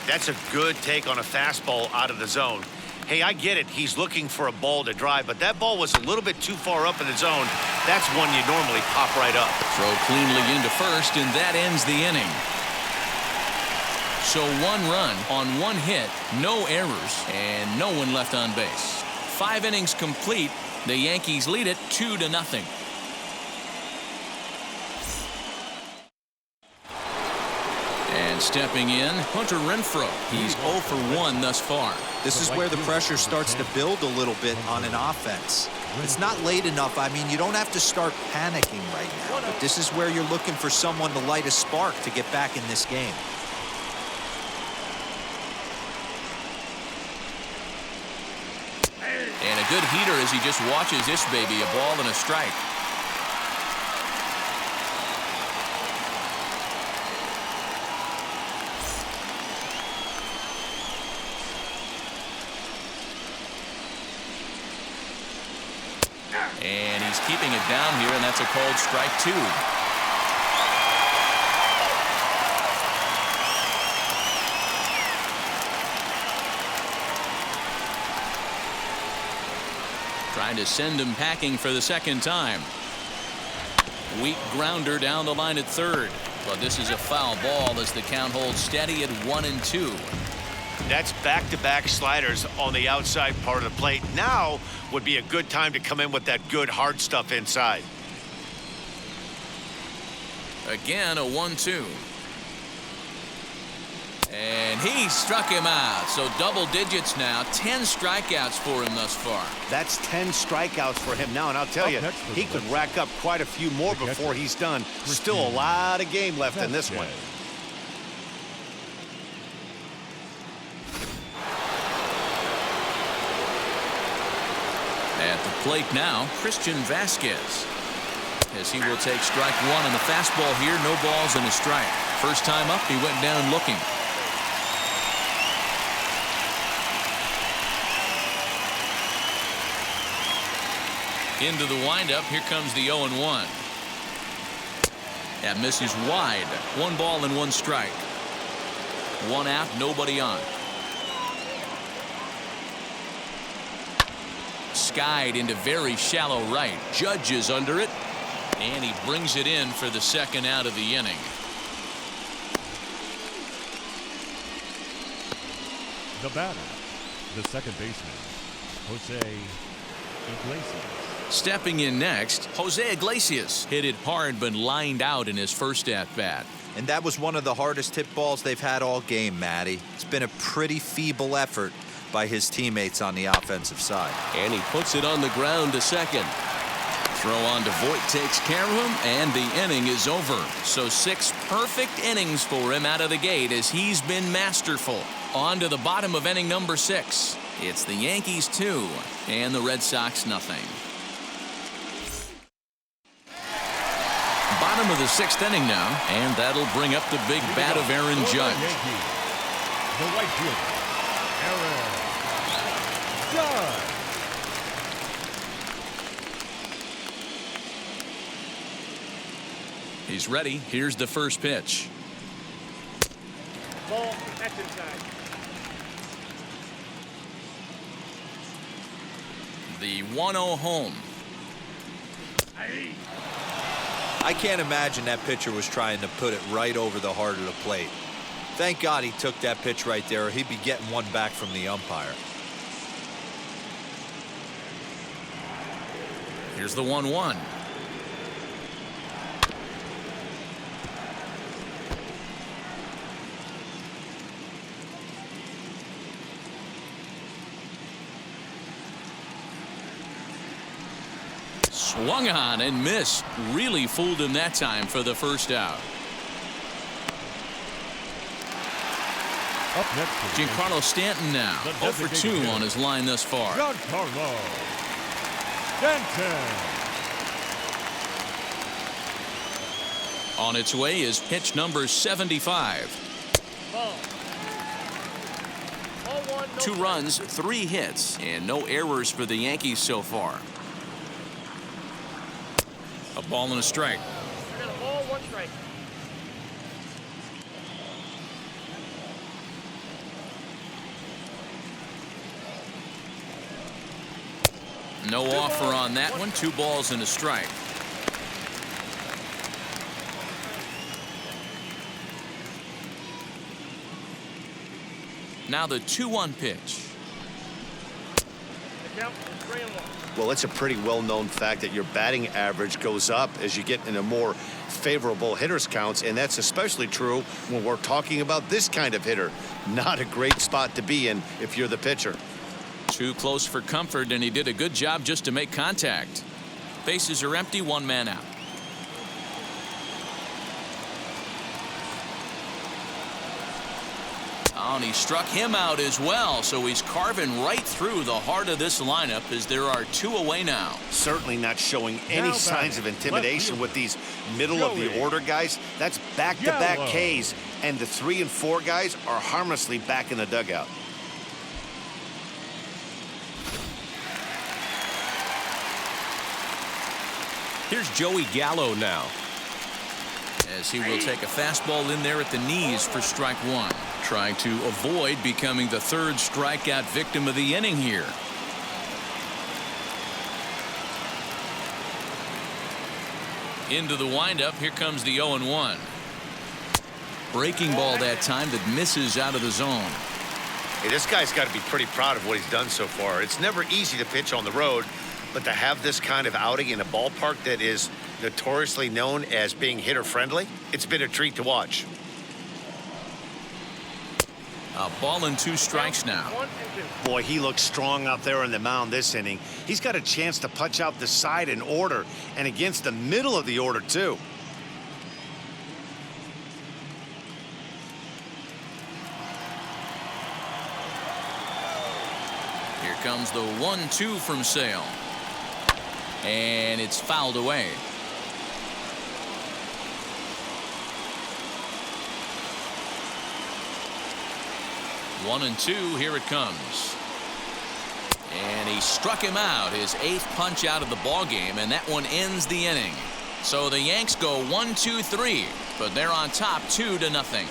[SPEAKER 2] That's a good take on a fastball out of the zone. Hey, I get it. He's looking for a ball to drive, but that ball was a little bit too far up in the zone. That's one you normally pop right up.
[SPEAKER 1] Throw cleanly into first, and that ends the inning. So 1 run on 1 hit, no errors, and no one left on base. 5 innings complete. The Yankees lead it 2-0. And stepping in, Hunter Renfroe. He's 0 for 1 thus far.
[SPEAKER 4] This is where the pressure starts to build a little bit on an offense. It's not late enough. I mean, you don't have to start panicking right now. But this is where you're looking for someone to light a spark to get back in this game.
[SPEAKER 1] And a good heater as he just watches this baby, a ball and a strike. He's keeping it down here, and that's a called strike 2. Trying to send him packing for the second time. Weak grounder down the line at third. But this is a foul ball as the count holds steady at 1-2.
[SPEAKER 2] That's back-to-back sliders on the outside part of the plate. Now would be a good time to come in with that good hard stuff inside.
[SPEAKER 1] Again, a 1-2. And he struck him out. So double digits now. 10 strikeouts for him thus far.
[SPEAKER 2] That's 10 strikeouts for him now. And I'll tell you, he could rack up quite a few more before he's done. Still a lot of game left in this one.
[SPEAKER 1] At the plate now, Christian Vasquez. As he will take strike 1 on the fastball here. No balls and a strike. First time up, he went down looking. Into the windup. Here comes the 0-1. That misses wide. 1 ball and 1 strike. 1 out, nobody on. Skied into very shallow right. Judge is under it. And he brings it in for the second out of the inning.
[SPEAKER 3] The batter, the second baseman, Jose Iglesias.
[SPEAKER 1] Stepping in next, Jose Iglesias hit it hard but lined out in his first at-bat.
[SPEAKER 4] And that was one of the hardest hit balls they've had all game, Matty. It's been a pretty feeble effort by his teammates on the offensive side.
[SPEAKER 1] And he puts it on the ground to second. Throw on to Voit takes care of him, and the inning is over. So 6 perfect innings for him out of the gate as he's been masterful. On to the bottom of inning number 6. It's the Yankees 2 and the Red Sox nothing. Bottom of the 6th inning now, and that'll bring up the big bat of Aaron Judge.
[SPEAKER 3] The right fielder, Aaron Judge.
[SPEAKER 1] He's ready. Here's the first pitch.
[SPEAKER 6] Ball, that's inside.
[SPEAKER 1] The 1-0 home.
[SPEAKER 4] I can't imagine that pitcher was trying to put it right over the heart of the plate. Thank God he took that pitch right there, or he'd be getting one back from the umpire.
[SPEAKER 1] Here's the 1-1. Swung on and missed. Really fooled him that time for the first out.
[SPEAKER 3] Up next,
[SPEAKER 1] Giancarlo Stanton now. 0 for 2 on his line thus far.
[SPEAKER 3] Giancarlo Stanton.
[SPEAKER 1] On its way is pitch number 75.
[SPEAKER 6] Ball. Ball 1, no
[SPEAKER 1] 2
[SPEAKER 6] strike.
[SPEAKER 1] runs, 3 hits, and no errors for the Yankees so far. A ball and a strike.
[SPEAKER 6] I got a ball, 1 strike.
[SPEAKER 1] No offer on that one. 2 balls and a strike. Now the 2-1 pitch.
[SPEAKER 6] The count is 3-1.
[SPEAKER 2] Well, it's a pretty well-known fact that your batting average goes up as you get into more favorable hitters counts, and that's especially true when we're talking about this kind of hitter. Not a great spot to be in if you're the pitcher.
[SPEAKER 1] Too close for comfort, and he did a good job just to make contact. Bases are empty, 1 man out. Oh, and he struck him out as well, so he's carving right through the heart of this lineup as there are 2 away now.
[SPEAKER 2] Certainly not showing any
[SPEAKER 3] Now
[SPEAKER 2] signs of
[SPEAKER 3] batting,
[SPEAKER 2] intimidation
[SPEAKER 3] left
[SPEAKER 2] with these middle-of-the-order guys. That's back-to-back
[SPEAKER 3] Yellow.
[SPEAKER 2] Ks, and the 3 and 4 guys are harmlessly back in the dugout.
[SPEAKER 1] Here's Joey Gallo now, as he will take a fastball in there at the knees for strike one, trying to avoid becoming the third strikeout victim of the inning here. Into the windup. Here comes the 0-1. Breaking ball that time that misses out of the zone.
[SPEAKER 2] Hey, this guy's got to be pretty proud of what he's done so far. It's never easy to pitch on the road, but to have this kind of outing in a ballpark that is notoriously known as being hitter-friendly, it's been a treat to watch.
[SPEAKER 1] A ball and 2 strikes now.
[SPEAKER 6] 1 and 2.
[SPEAKER 2] Boy, he looks strong out there on the mound this inning. He's got a chance to punch out the side in order, and against the middle of the order, too.
[SPEAKER 1] Here comes the 1-2 from Sale. And it's fouled away. One and 2. Here it comes. And he struck him out, his 8th punch out of the ball game, and that one ends the inning. So the Yanks go 1-2-3, but they're on top 2-0.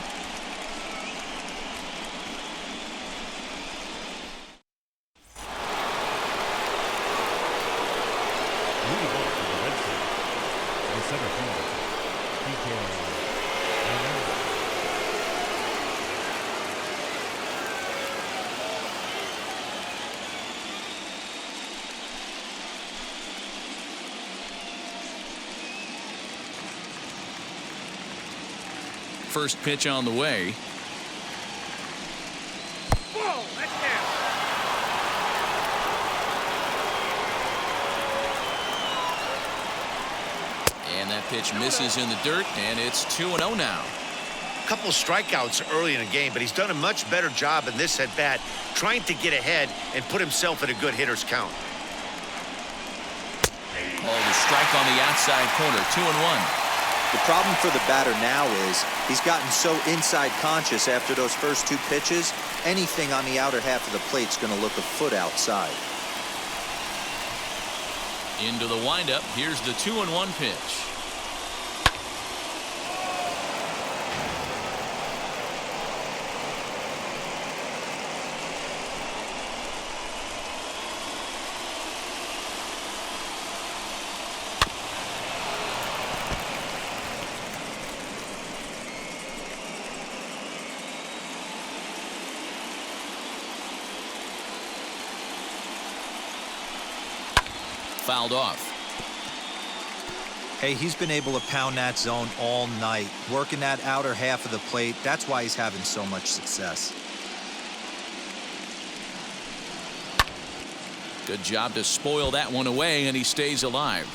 [SPEAKER 1] First pitch on the way.
[SPEAKER 6] Whoa, that's down.
[SPEAKER 1] And that pitch misses in the dirt, and it's 2-0 now.
[SPEAKER 2] A couple of strikeouts early in the game, but he's done a much better job in this at-bat trying to get ahead and put himself in a good hitter's count.
[SPEAKER 1] Oh, the strike on the outside corner, 2-1.
[SPEAKER 4] The problem for the batter now is he's gotten so inside conscious after those first 2 pitches. Anything on the outer half of the plate's going to look a foot outside.
[SPEAKER 1] Into the windup. Here's the 2-1 pitch. Fouled off.
[SPEAKER 4] Hey, he's been able to pound that zone all night, working that outer half of the plate. That's why he's having so much success.
[SPEAKER 1] Good job to spoil that one away, and he stays alive.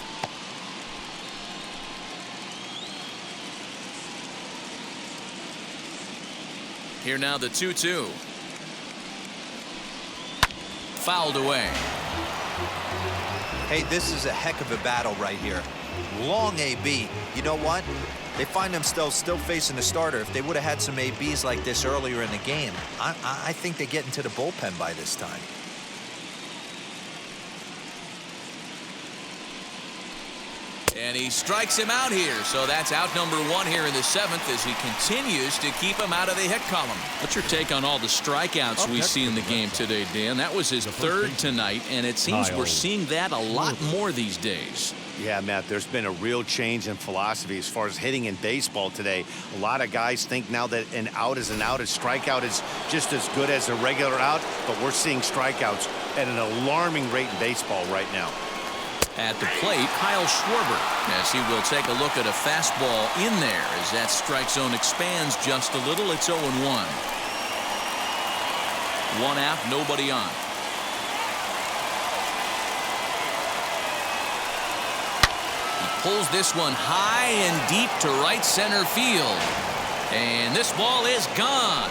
[SPEAKER 1] Here now the 2-2. Fouled away.
[SPEAKER 4] Hey, this is a heck of a battle right here. Long AB. You know what? They find themselves still facing the starter. If they would have had some ABs like this earlier in the game, I think they get into the bullpen by this time.
[SPEAKER 1] And he strikes him out here. So that's out number 1 here in the 7th as he continues to keep him out of the hit column. What's your take on all the strikeouts we see in the game today, Dan? That was his 3rd tonight, and it seems we're seeing that a lot more these days.
[SPEAKER 2] Yeah, Matt, there's been a real change in philosophy as far as hitting in baseball today. A lot of guys think now that an out is an out, a strikeout is just as good as a regular out, but we're seeing strikeouts at an alarming rate in baseball right now.
[SPEAKER 1] At the plate, Kyle Schwarber, as he will take a look at a fastball in there as that strike zone expands just a little. It's 0-1. 1 out, nobody on. He pulls this one high and deep to right center field. And this ball is gone.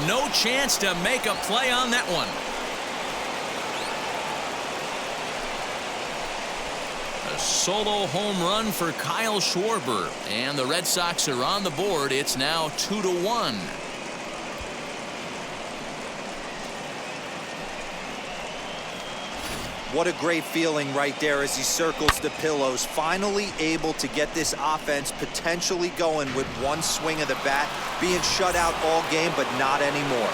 [SPEAKER 1] No chance to make a play on that one. Solo home run for Kyle Schwarber, and the Red Sox are on the board. It's now 2-1.
[SPEAKER 4] What a great feeling right there as he circles the pillows, finally able to get this offense potentially going with one swing of the bat, being shut out all game, but not anymore.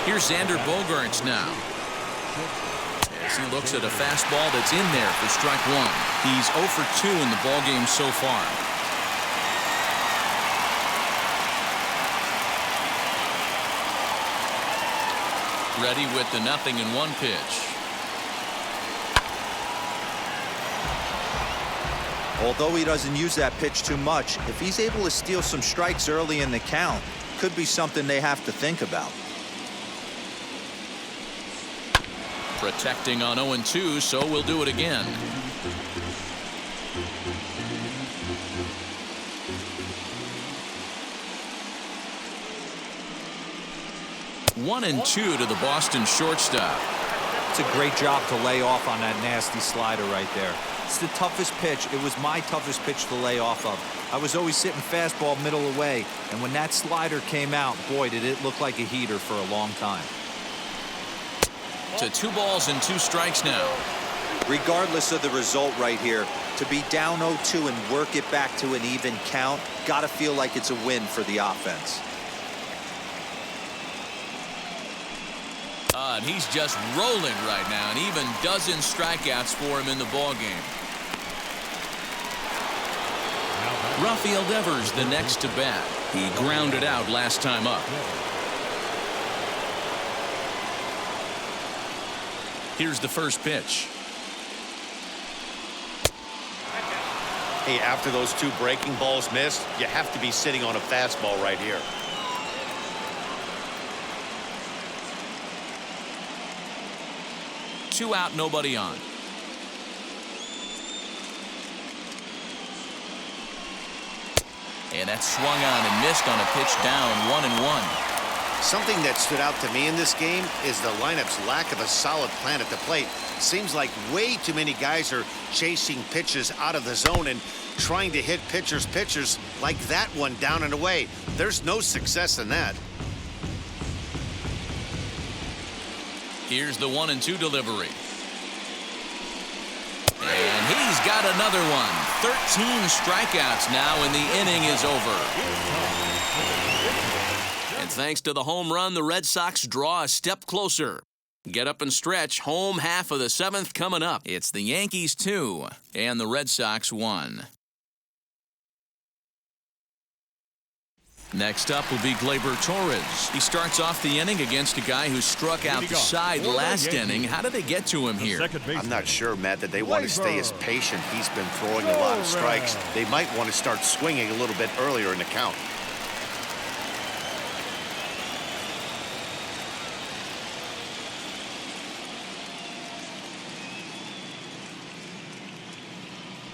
[SPEAKER 1] Here's Xander Bogaerts now. As he looks at a fastball that's in there for strike one. He's 0 for 2 in the ballgame so far. Ready with the 0-1 pitch.
[SPEAKER 4] Although he doesn't use that pitch too much, if he's able to steal some strikes early in the count, could be something they have to think about.
[SPEAKER 1] Protecting on 0-2, so we'll do it again. One and two to the Boston shortstop.
[SPEAKER 4] It's a great job to lay off on that nasty slider right there. It's the toughest pitch. It was my toughest pitch to lay off of. I was always sitting fastball middle away, and when that slider came out, boy, did it look like a heater for a long time.
[SPEAKER 1] To 2 balls and 2 strikes now.
[SPEAKER 4] Regardless of the result right here, to be down 0-2 and work it back to an even count, gotta feel like it's a win for the offense.
[SPEAKER 1] And he's just rolling right now, and even dozen strikeouts for him in the ballgame. Rafael Devers the next to bat. He grounded out last time up. Here's the first pitch.
[SPEAKER 2] Hey, after those 2 breaking balls missed, you have to be sitting on a fastball right here.
[SPEAKER 1] Two out, nobody on. And that's swung on and missed on a pitch down, 1-1.
[SPEAKER 2] Something that stood out to me in this game is the lineup's lack of a solid plan at the plate. Seems like way too many guys are chasing pitches out of the zone and trying to hit pitchers like that one down and away. There's no success in that.
[SPEAKER 1] Here's the 1-2 delivery. And he's got another one. 13 strikeouts now, and the inning is over. And thanks to the home run, the Red Sox draw a step closer. Get up and stretch. Home half of the 7th coming up. It's the Yankees 2 and the Red Sox 1. Next up will be Gleyber Torres. He starts off the inning against a guy who struck out the side last inning. How did they get to him here?
[SPEAKER 2] I'm not sure, Matt, that they want to stay as patient. He's been throwing a lot of strikes. They might want to start swinging a little bit earlier in the count.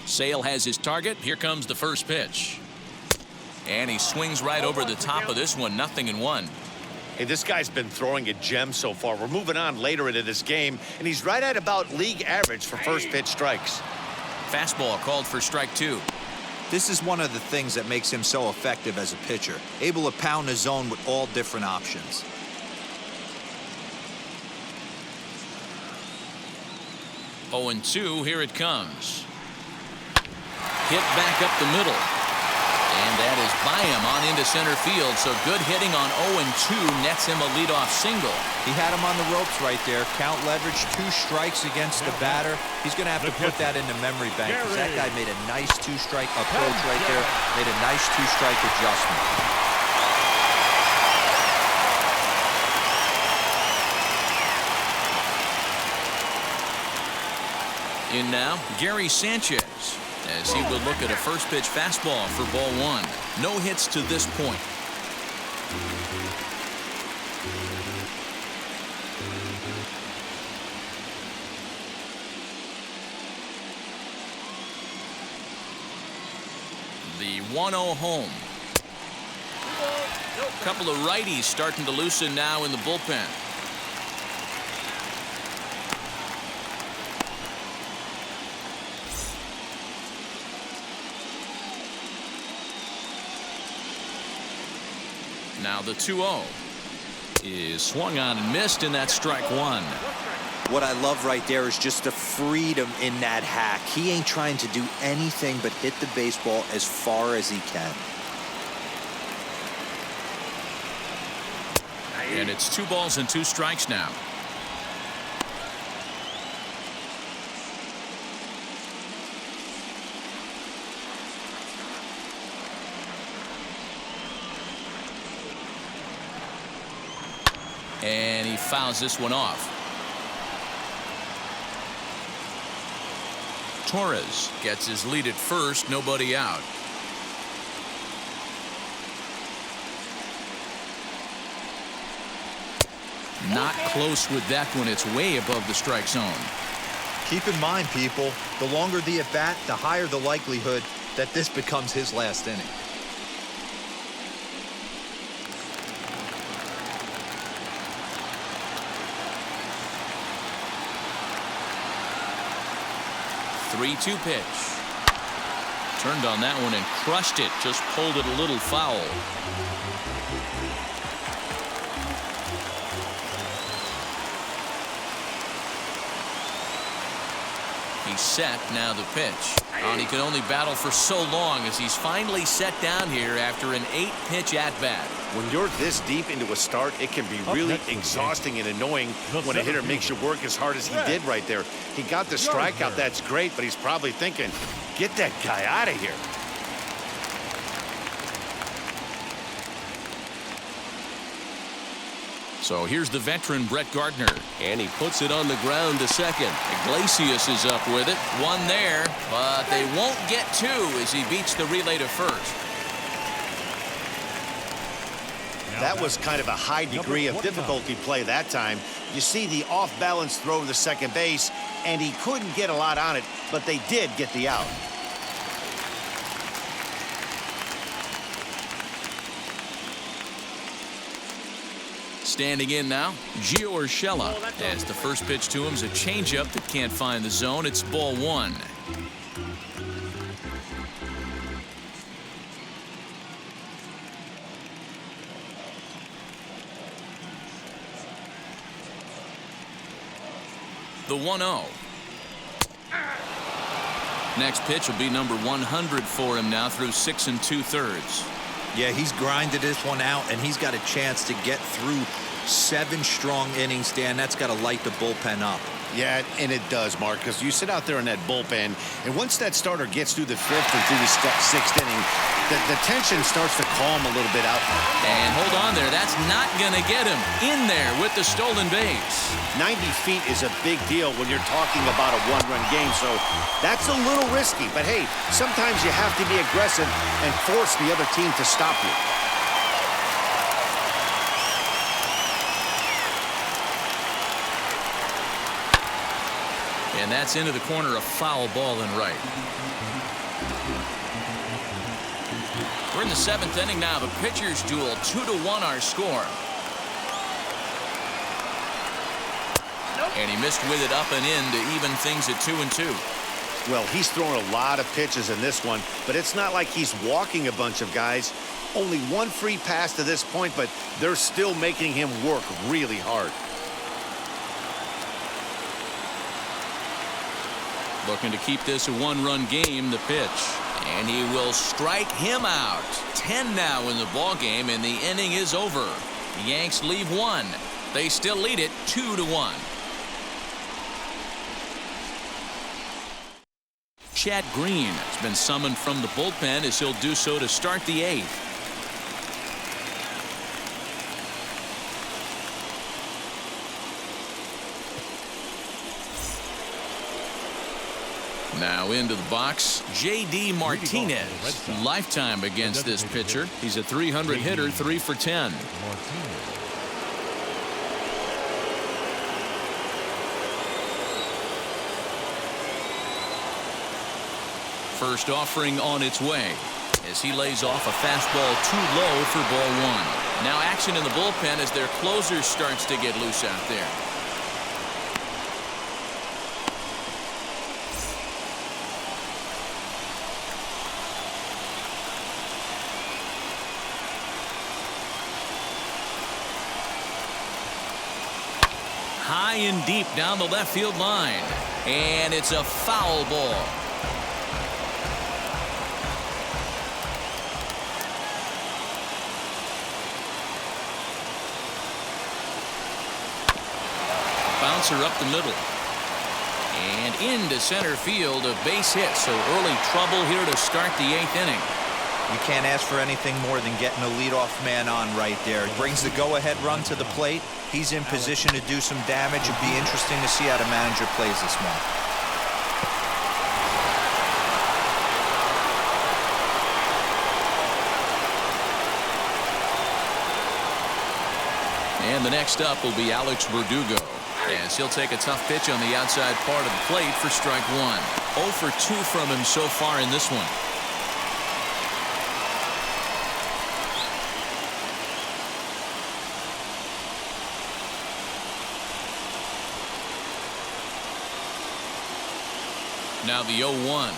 [SPEAKER 1] Sale has his target. Here comes the first pitch. And he swings right over the top of this one, 0-1.
[SPEAKER 2] Hey, this guy's been throwing a gem so far. We're moving on later into this game, and he's right at about league average for first pitch strikes.
[SPEAKER 1] Fastball called for strike 2.
[SPEAKER 4] This is one of the things that makes him so effective as a pitcher, able to pound the zone with all different options.
[SPEAKER 1] Oh, 0-2, here it comes. Hit back up the middle. And that is by him on into center field. So good hitting on 0-2 nets him a leadoff single.
[SPEAKER 4] He had him on the ropes right there. Count leverage, 2 strikes against the batter. He's going to have to put that in the memory bank because that guy made a nice 2-strike approach right there. Made a nice 2-strike adjustment.
[SPEAKER 1] In now, Gary Sanchez, as he will look at a first pitch fastball for ball 1. No hits to this point. The 1-0 home. A couple of righties starting to loosen now in the bullpen. Now the 2-0 is swung on and missed, and that's strike 1.
[SPEAKER 4] What I love right there is just the freedom in that hack. He ain't trying to do anything but hit the baseball as far as he can.
[SPEAKER 1] And it's 2 balls and 2 strikes now. And he fouls this one off. Torres gets his lead at first, nobody out. Not close with that one. It's way above the strike zone.
[SPEAKER 4] Keep in mind, people, the longer the at-bat, the higher the likelihood that this becomes his last inning.
[SPEAKER 1] Three-two pitch. Turned on that one and crushed it. Just pulled it a little foul. He's set. Now the pitch. And he can only battle for so long as he's finally set down here after an 8-pitch at-bat.
[SPEAKER 2] When you're this deep into a start, it can be really exhausting and annoying when a hitter makes you work as hard as he did right there. He got the strikeout, that's great, but he's probably thinking, get that guy out of here.
[SPEAKER 1] So here's the veteran Brett Gardner, and he puts it on the ground to second. Iglesias is up with it. One there, but they won't get 2 as he beats the relay to first.
[SPEAKER 2] That was kind of a high degree of difficulty play that time. You see the off-balance throw to second base, and he couldn't get a lot on it, but they did get the out.
[SPEAKER 1] Standing in now, Gio Urshela, as the first pitch to him is a changeup that can't find the zone. It's ball 1. The 1-0. Next pitch will be number 100 for him now through 6 2/3.
[SPEAKER 4] Yeah, he's grinded this one out, and he's got a chance to get through 7 strong innings, Dan. That's got to light the bullpen up.
[SPEAKER 2] Yeah, and it does, Mark, because you sit out there in that bullpen, and once that starter gets through the 5th and through the 6th inning, the tension starts to calm a little bit out.
[SPEAKER 1] And hold on there. That's not going to get him in there with the stolen base.
[SPEAKER 2] 90 feet is a big deal when you're talking about a 1-run game, so that's a little risky. But, hey, sometimes you have to be aggressive and force the other team to stop you.
[SPEAKER 1] And that's into the corner, a foul ball and right. We're in the 7th inning now. The pitchers duel, 2-1 our score. And he missed with it up and in to even things at 2-2.
[SPEAKER 2] Well, he's throwing a lot of pitches in this one, but it's not like he's walking a bunch of guys. Only 1 free pass to this point, but they're still making him work really hard.
[SPEAKER 1] Looking to keep this a 1-run game, the pitch. And he will strike him out. 10 now in the ball game, and the inning is over. The Yanks leave 1. They still lead it 2-1. Chad Green has been summoned from the bullpen as he'll do so to start the 8th. Now into the box, J.D. Martinez. Lifetime against this pitcher. He's a 300 hitter, 3 for 10. First offering on its way as he lays off a fastball too low for ball 1. Now action in the bullpen as their closer starts to get loose out there. high and deep down the left field line. And it's a foul ball. Bouncer up the middle. And into center field, a base hit. So early trouble here to start the 8th inning.
[SPEAKER 4] You can't ask for anything more than getting a leadoff man on right there. Brings the go-ahead run to the plate. He's in position to do some damage. It'd be interesting to see how the manager plays this one.
[SPEAKER 1] And the next up will be Alex Verdugo, as he'll take a tough pitch on the outside part of the plate for strike 1. 0 for 2 from him so far in this one. Now the 0-1.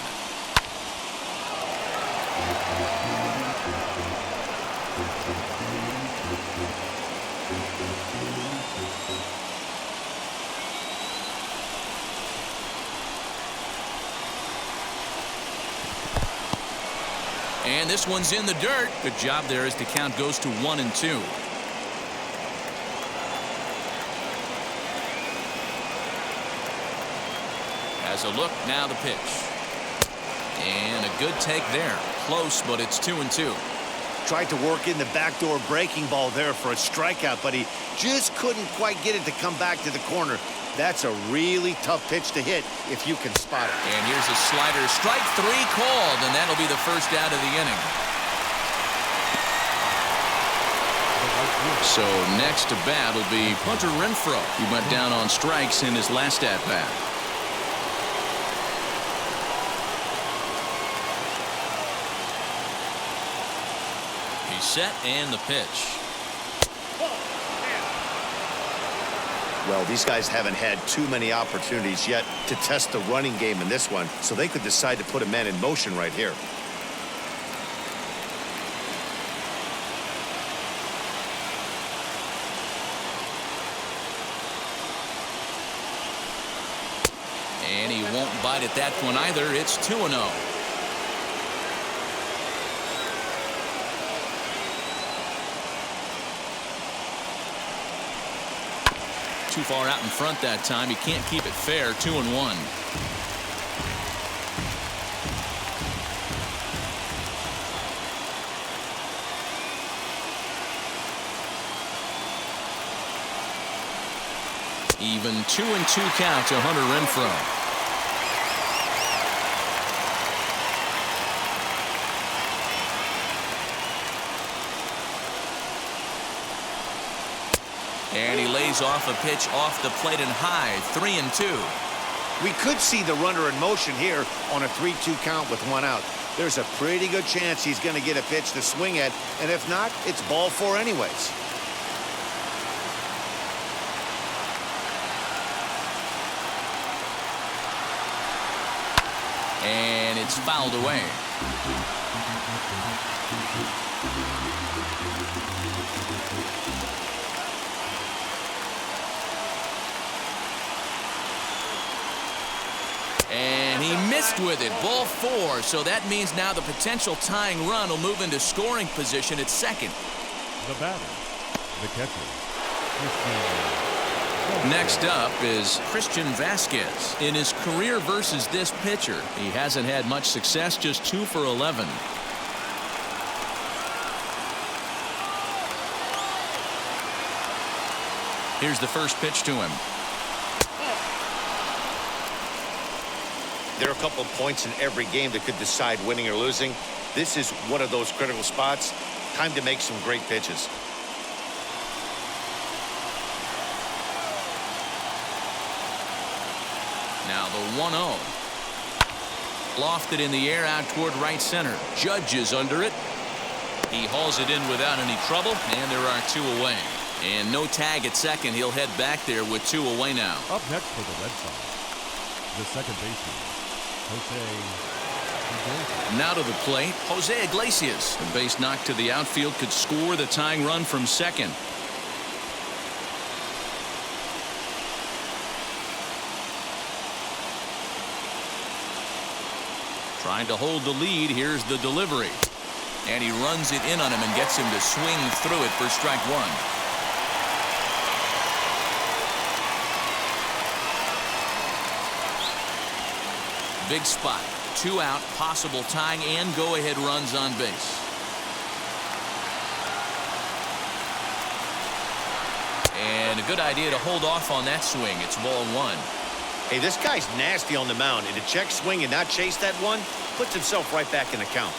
[SPEAKER 1] And this one's in the dirt. Good job there as the count goes to 1-2. Has a look, now the pitch. And a good take there. Close, but it's 2-2.
[SPEAKER 2] Tried to work in the backdoor breaking ball there for a strikeout, but he just couldn't quite get it to come back to the corner. That's a really tough pitch to hit if you can spot it.
[SPEAKER 1] And here's a slider. Strike 3 called, and that'll be the first out of the inning. So next to bat will be Hunter Renfroe. He went down on strikes in his last at-bat. He's set, and the pitch.
[SPEAKER 2] Well, these guys haven't had too many opportunities yet to test the running game in this one, so they could decide to put a man in motion right here.
[SPEAKER 1] And he won't bite at that one either. It's 2-0. Too far out in front that time. He can't keep it fair. 2-1. Even 2-2 count to Hunter Renfroe. And he lays off a pitch off the plate and high. 3-2.
[SPEAKER 2] We could see the runner in motion here on a 3-2 count with 1 out. There's a pretty good chance he's going to get a pitch to swing at, and if not, it's ball 4 anyways.
[SPEAKER 1] And it's fouled away. And he missed with it. Ball 4. So that means now the potential tying run will move into scoring position at second.
[SPEAKER 3] The batter, the catcher.
[SPEAKER 1] Next up is Christian Vasquez. In his career versus this pitcher, he hasn't had much success, just 2 for 11. Here's the first pitch to him.
[SPEAKER 2] There are a couple of points in every game that could decide winning or losing. This is one of those critical spots. Time to make some great pitches.
[SPEAKER 1] Now the 1-0. Lofted in the air out toward right center. Judge is under it. He hauls it in without any trouble, and there are 2 away. And no tag at second. He'll head back there with 2 away now.
[SPEAKER 3] Up next for the Red Sox, the second baseman,
[SPEAKER 1] Now to the plate, Jose Iglesias. The base knock to the outfield could score the tying run from second. Trying to hold the lead. Here's the delivery. And he runs it in on him and gets him to swing through it for strike one. Big spot. 2 out, possible tying and go-ahead runs on base. And a good idea to hold off on that swing. It's ball 1.
[SPEAKER 2] Hey, this guy's nasty on the mound, and to check swing and not chase that one puts himself right back in the count.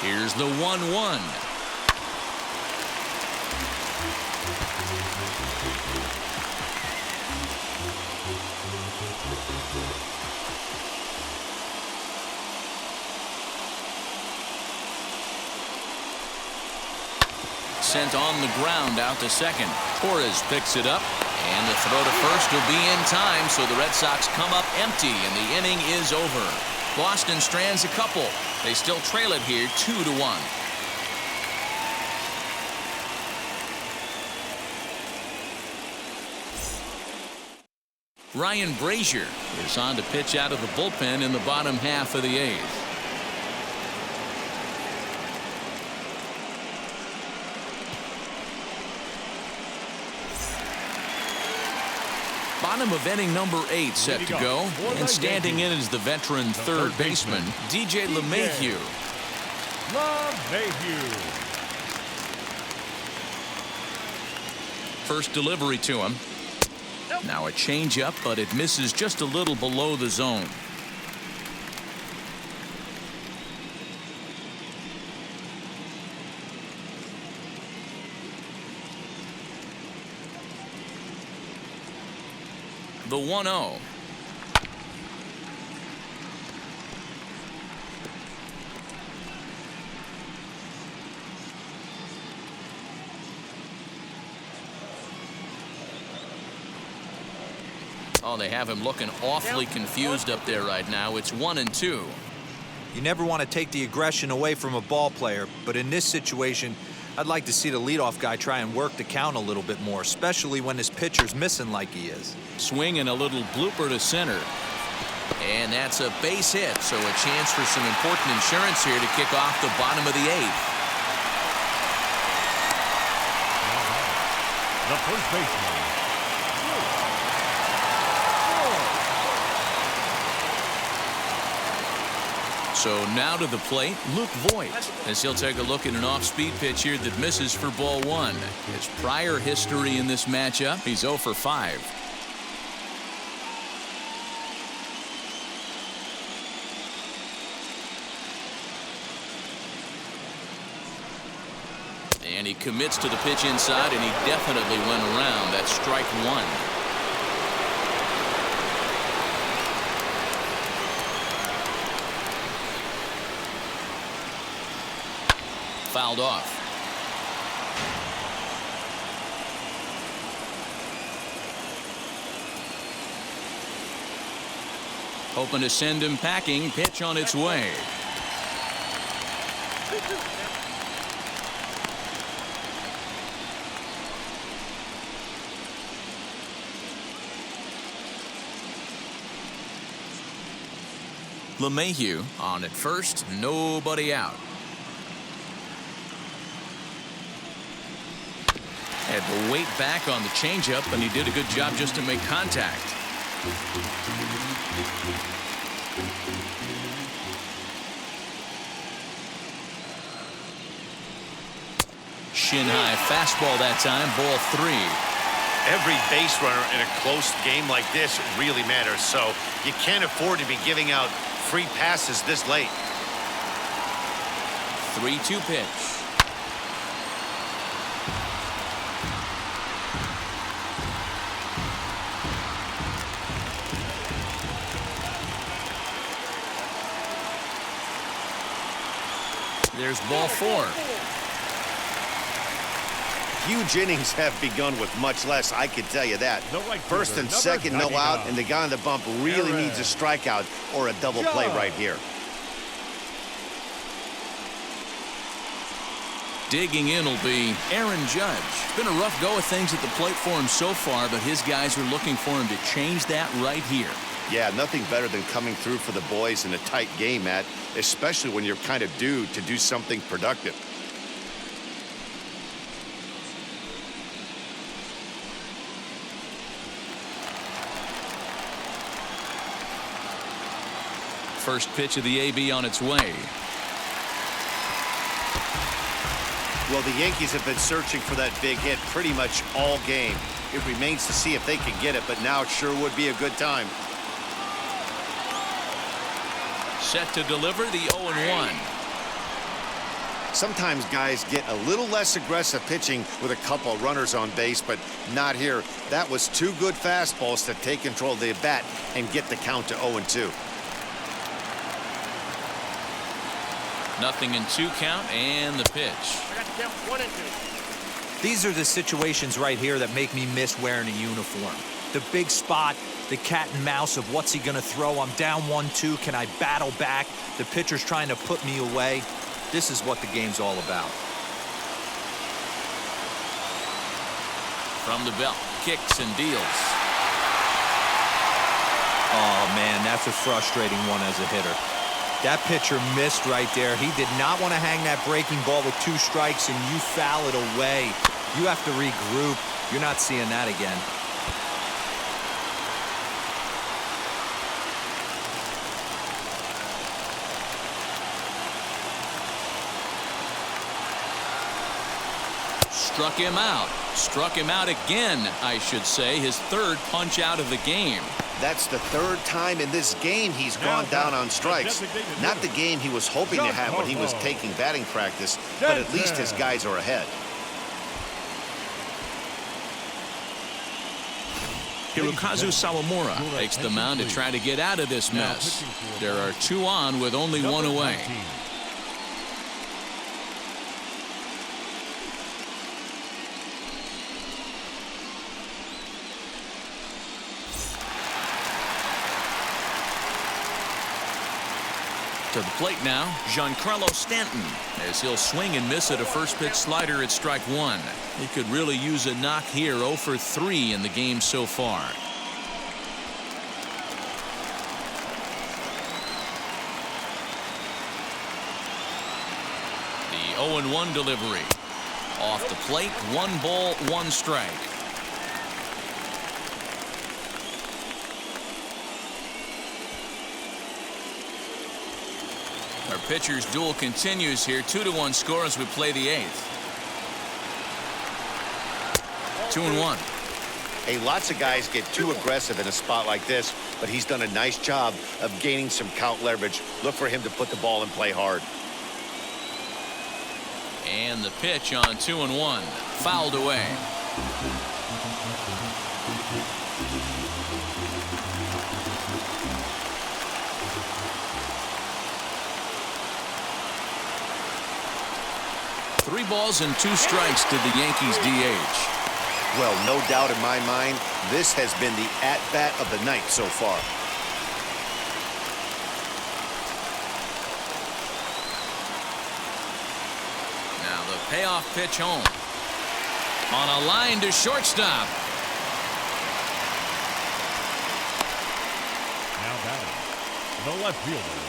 [SPEAKER 1] Here's the 1-1. Sent on the ground out to second. Torres picks it up, and the throw to first will be in time, so the Red Sox come up empty, and the inning is over. Boston strands a couple. They still trail it here 2-1. Ryan Brazier is on to pitch out of the bullpen in the bottom half of the 8th. Bottom of inning number 8 set to go, and standing in is the veteran third baseman, DJ LeMahieu. First delivery to him. Now a changeup, but it misses just a little below the zone. The 1-0. Oh, they have him looking awfully confused up there right now. It's 1-2.
[SPEAKER 4] You never want to take the aggression away from a ball player, but in this situation, I'd like to see the leadoff guy try and work the count a little bit more, especially when his pitcher's missing like he is.
[SPEAKER 1] Swing and a little blooper to center. And that's a base hit, so a chance for some important insurance here to kick off the bottom of the 8th.
[SPEAKER 3] The first baseman.
[SPEAKER 1] So now to the plate, Luke Voigt, as he'll take a look at an off-speed pitch here that misses for ball 1. His prior history in this matchup, he's 0 for 5. And he commits to the pitch inside, and he definitely went around. That's strike 1. Fouled off. Hoping to send him packing. Pitch on its way. LeMahieu on at first. Nobody out. Had to wait back on the changeup, and he did a good job just to make contact. Shin high fastball that time, ball 3.
[SPEAKER 2] Every base runner in a close game like this really matters, so you can't afford to be giving out free passes this late.
[SPEAKER 1] 3-2 pitch. There's ball 4.
[SPEAKER 2] Huge innings have begun with much less, I can tell you that. First and second, no out, and the guy on the bump really needs a strikeout or a double play right here.
[SPEAKER 1] Digging in will be Aaron Judge. It's been a rough go of things at the plate for him so far, but his guys are looking for him to change that right here.
[SPEAKER 2] Yeah, nothing better than coming through for the boys in a tight game, Matt, especially when you're kind of due to do something productive.
[SPEAKER 1] First pitch of the AB on its way.
[SPEAKER 2] Well, the Yankees have been searching for that big hit pretty much all game. It remains to see if they can get it, but now it sure would be a good time.
[SPEAKER 1] Set to deliver the 0-1.
[SPEAKER 2] Sometimes guys get a little less aggressive pitching with a couple of runners on base, but not here. That was two good fastballs to take control of the bat and get the count to 0-2.
[SPEAKER 1] Nothing in 2 count and the pitch.
[SPEAKER 6] I got them 1 and 2.
[SPEAKER 4] These are the situations right here that make me miss wearing a uniform. The big spot, the cat and mouse of what's he going to throw. I'm down 1-2. Can I battle back? The pitcher's trying to put me away. This is what the game's all about.
[SPEAKER 1] From the belt, kicks and deals.
[SPEAKER 4] Oh, man, that's a frustrating one as a hitter. That pitcher missed right there. He did not want to hang that breaking ball with 2 strikes, and you foul it away. You have to regroup. You're not seeing that again.
[SPEAKER 1] Struck him out. Struck him out again, I should say. His 3rd punch out of the game.
[SPEAKER 2] That's the 3rd time in this game he's gone down on strikes. Not the game he was hoping to have when he was taking batting practice, but at least his guys are ahead.
[SPEAKER 1] Hirokazu Sawamura takes the mound to try to get out of this mess. There are 2 on with only 1 away. To the plate now, Giancarlo Stanton, as he'll swing and miss at a first pitch slider at strike 1. He could really use a knock here. 0 for 3 in the game so far. The 0-1 delivery. Off the plate, 1 ball, 1 strike. Our pitcher's duel continues here. 2-1 score as we play the 8th. 2-1.
[SPEAKER 2] Hey, lots of guys get too aggressive in a spot like this, but he's done a nice job of gaining some count leverage. Look for him to put the ball in play hard.
[SPEAKER 1] And the pitch on 2-1. Fouled away. Three balls and 2 strikes to the Yankees DH.
[SPEAKER 2] Well, no doubt in my mind, this has been the at-bat of the night so far.
[SPEAKER 1] Now the payoff pitch home. On a line to shortstop.
[SPEAKER 3] Now batting, the left fielder,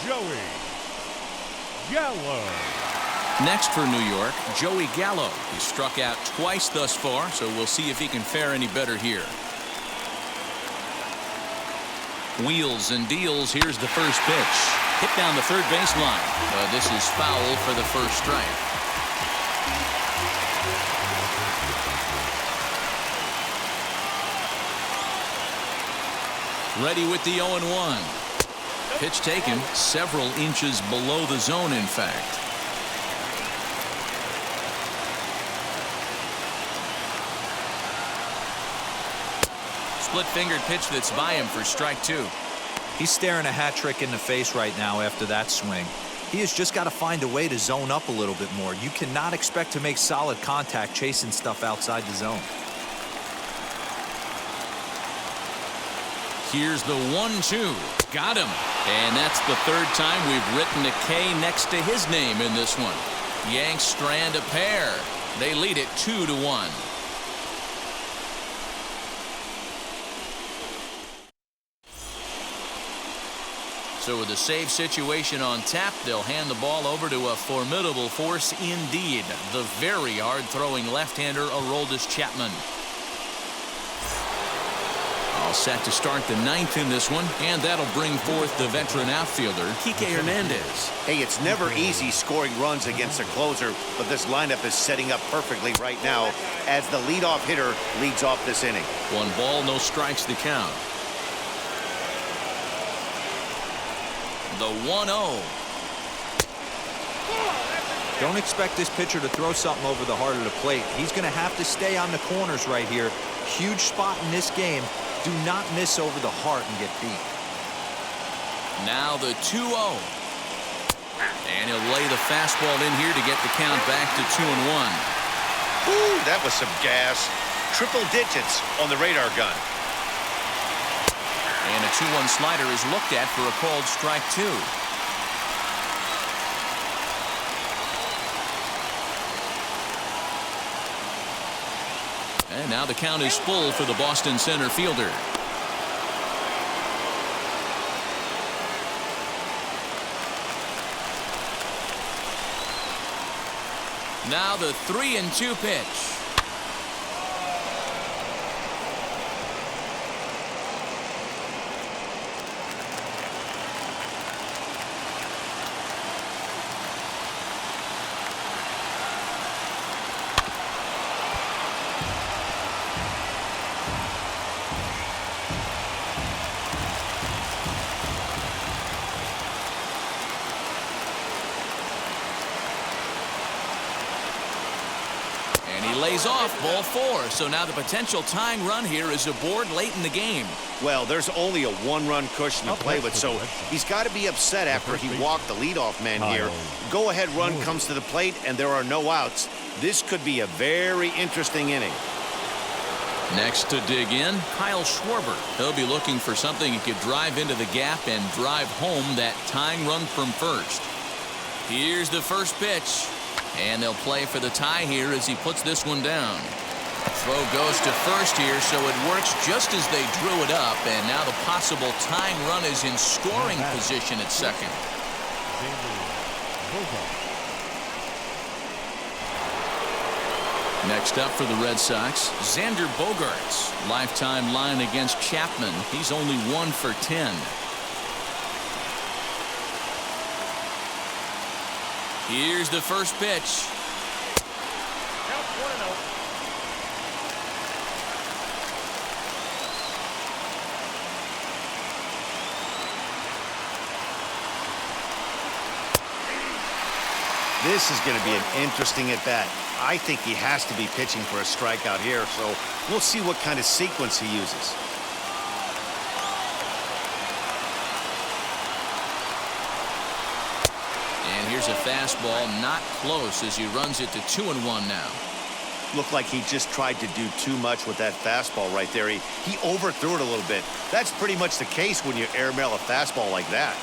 [SPEAKER 3] Joey Gallo.
[SPEAKER 1] Next for New York, Joey Gallo. He struck out twice thus far, so we'll see if he can fare any better here. Wheels and deals. Here's the first pitch. Hit down the third baseline. This is foul for the first strike. Ready with the 0-1. Pitch taken several inches below the zone, in fact. Split-fingered pitch that's by him for strike 2.
[SPEAKER 4] He's staring a hat trick in the face right now after that swing. He has just got to find a way to zone up a little bit more. You cannot expect to make solid contact chasing stuff outside the zone.
[SPEAKER 1] Here's the 1-2. Got him. And that's the 3rd time we've written a K next to his name in this one. Yanks strand a pair. They lead it 2-1. So with a save situation on tap, they'll hand the ball over to a formidable force indeed. The very hard-throwing left-hander Aroldis Chapman. All set to start the ninth in this one, and that'll bring forth the veteran outfielder, Kike Hernandez.
[SPEAKER 2] Hey, it's never easy scoring runs against a closer, but this lineup is setting up perfectly right now as the leadoff hitter leads off this inning.
[SPEAKER 1] 1 ball, no strikes the count. The 1-0.
[SPEAKER 4] Don't expect this pitcher to throw something over the heart of the plate. He's going to have to stay on the corners right here. Huge spot in this game. Do not miss over the heart and get beat.
[SPEAKER 1] Now the 2-0. And he'll lay the fastball in here to get the count back to 2-1.
[SPEAKER 2] Ooh, that was some gas. Triple digits on the radar gun.
[SPEAKER 1] And a 2-1 slider is looked at for a called strike 2. And now the count is full for the Boston center fielder. Now the 3-2 pitch. Lays off, ball 4. So now the potential tying run here is aboard late in the game.
[SPEAKER 2] Well, there's only a 1-run cushion to play with, so he's got to be upset after he walked the leadoff man here. Go-ahead run comes to the plate, and there are no outs. This could be a very interesting inning.
[SPEAKER 1] Next to dig in, Kyle Schwarber. He'll be looking for something he could drive into the gap and drive home that tying run from first. Here's the first pitch. And they'll play for the tie here as he puts this one down. Throw goes to first here, so it works just as they drew it up. And now the possible tying run is in scoring position at second. Next up for the Red Sox, Xander Bogaerts. Lifetime line against Chapman. He's only 1 for 10. Here's the first pitch.
[SPEAKER 6] Count 1-0.
[SPEAKER 2] This is going to be an interesting at-bat. I think he has to be pitching for a strikeout here, so we'll see what kind of sequence he uses.
[SPEAKER 1] Here's a fastball not close as he runs it to 2-1 now.
[SPEAKER 2] Looked like he just tried to do too much with that fastball right there. He overthrew it a little bit. That's pretty much the case when you airmail a fastball like that.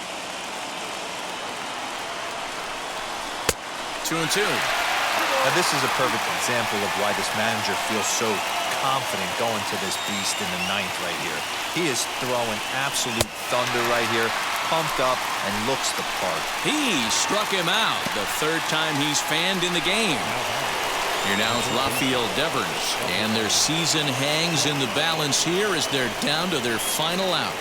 [SPEAKER 1] 2-2.
[SPEAKER 4] Now this is a perfect example of why this manager feels so confident going to this beast in the ninth right here. He is throwing absolute thunder right here. Pumped up and looks the part.
[SPEAKER 1] He struck him out the third time he's fanned in the game. Here now is Rafael Devers, and their season hangs in the balance here as they're down to their final out.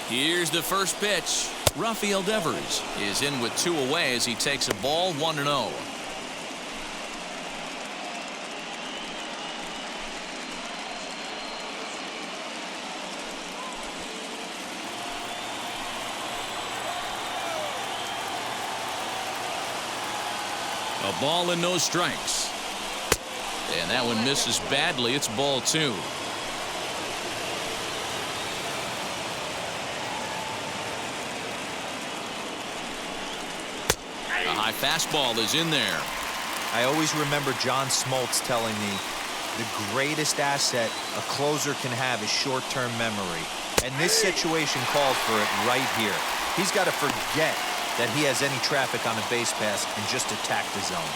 [SPEAKER 1] Here's the first pitch. Rafael Devers is in with 2 away as he takes a ball 1-0. A ball and no strikes. And that one misses badly. It's ball 2. high fastball is in there.
[SPEAKER 4] I always remember John Smoltz telling me the greatest asset a closer can have is short-term memory. And this situation called for it right here. He's got to forget that he has any traffic on a base pass and just attack the zone.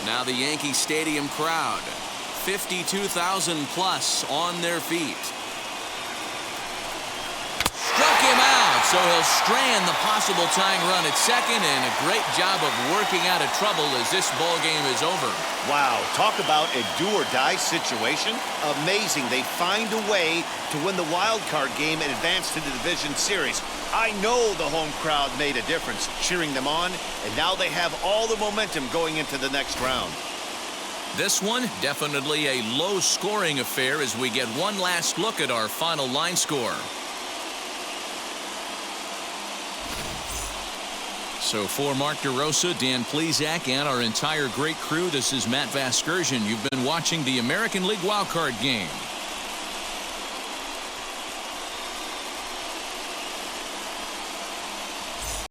[SPEAKER 1] Now the Yankee Stadium crowd, 52,000 plus on their feet. Struck him out, so he'll strand the possible tying run at second, and a great job of working out of trouble as this ball game is over.
[SPEAKER 2] Wow, talk about a do-or-die situation. Amazing. They find a way to win the wild card game and advance to the division series. I know the home crowd made a difference, cheering them on, and now they have all the momentum going into the next round.
[SPEAKER 1] This one, definitely a low-scoring affair as we get one last look at our final line score. So for Mark DeRosa, Dan Plesac, and our entire great crew, this is Matt Vasgersian. You've been watching the American League Wildcard Game.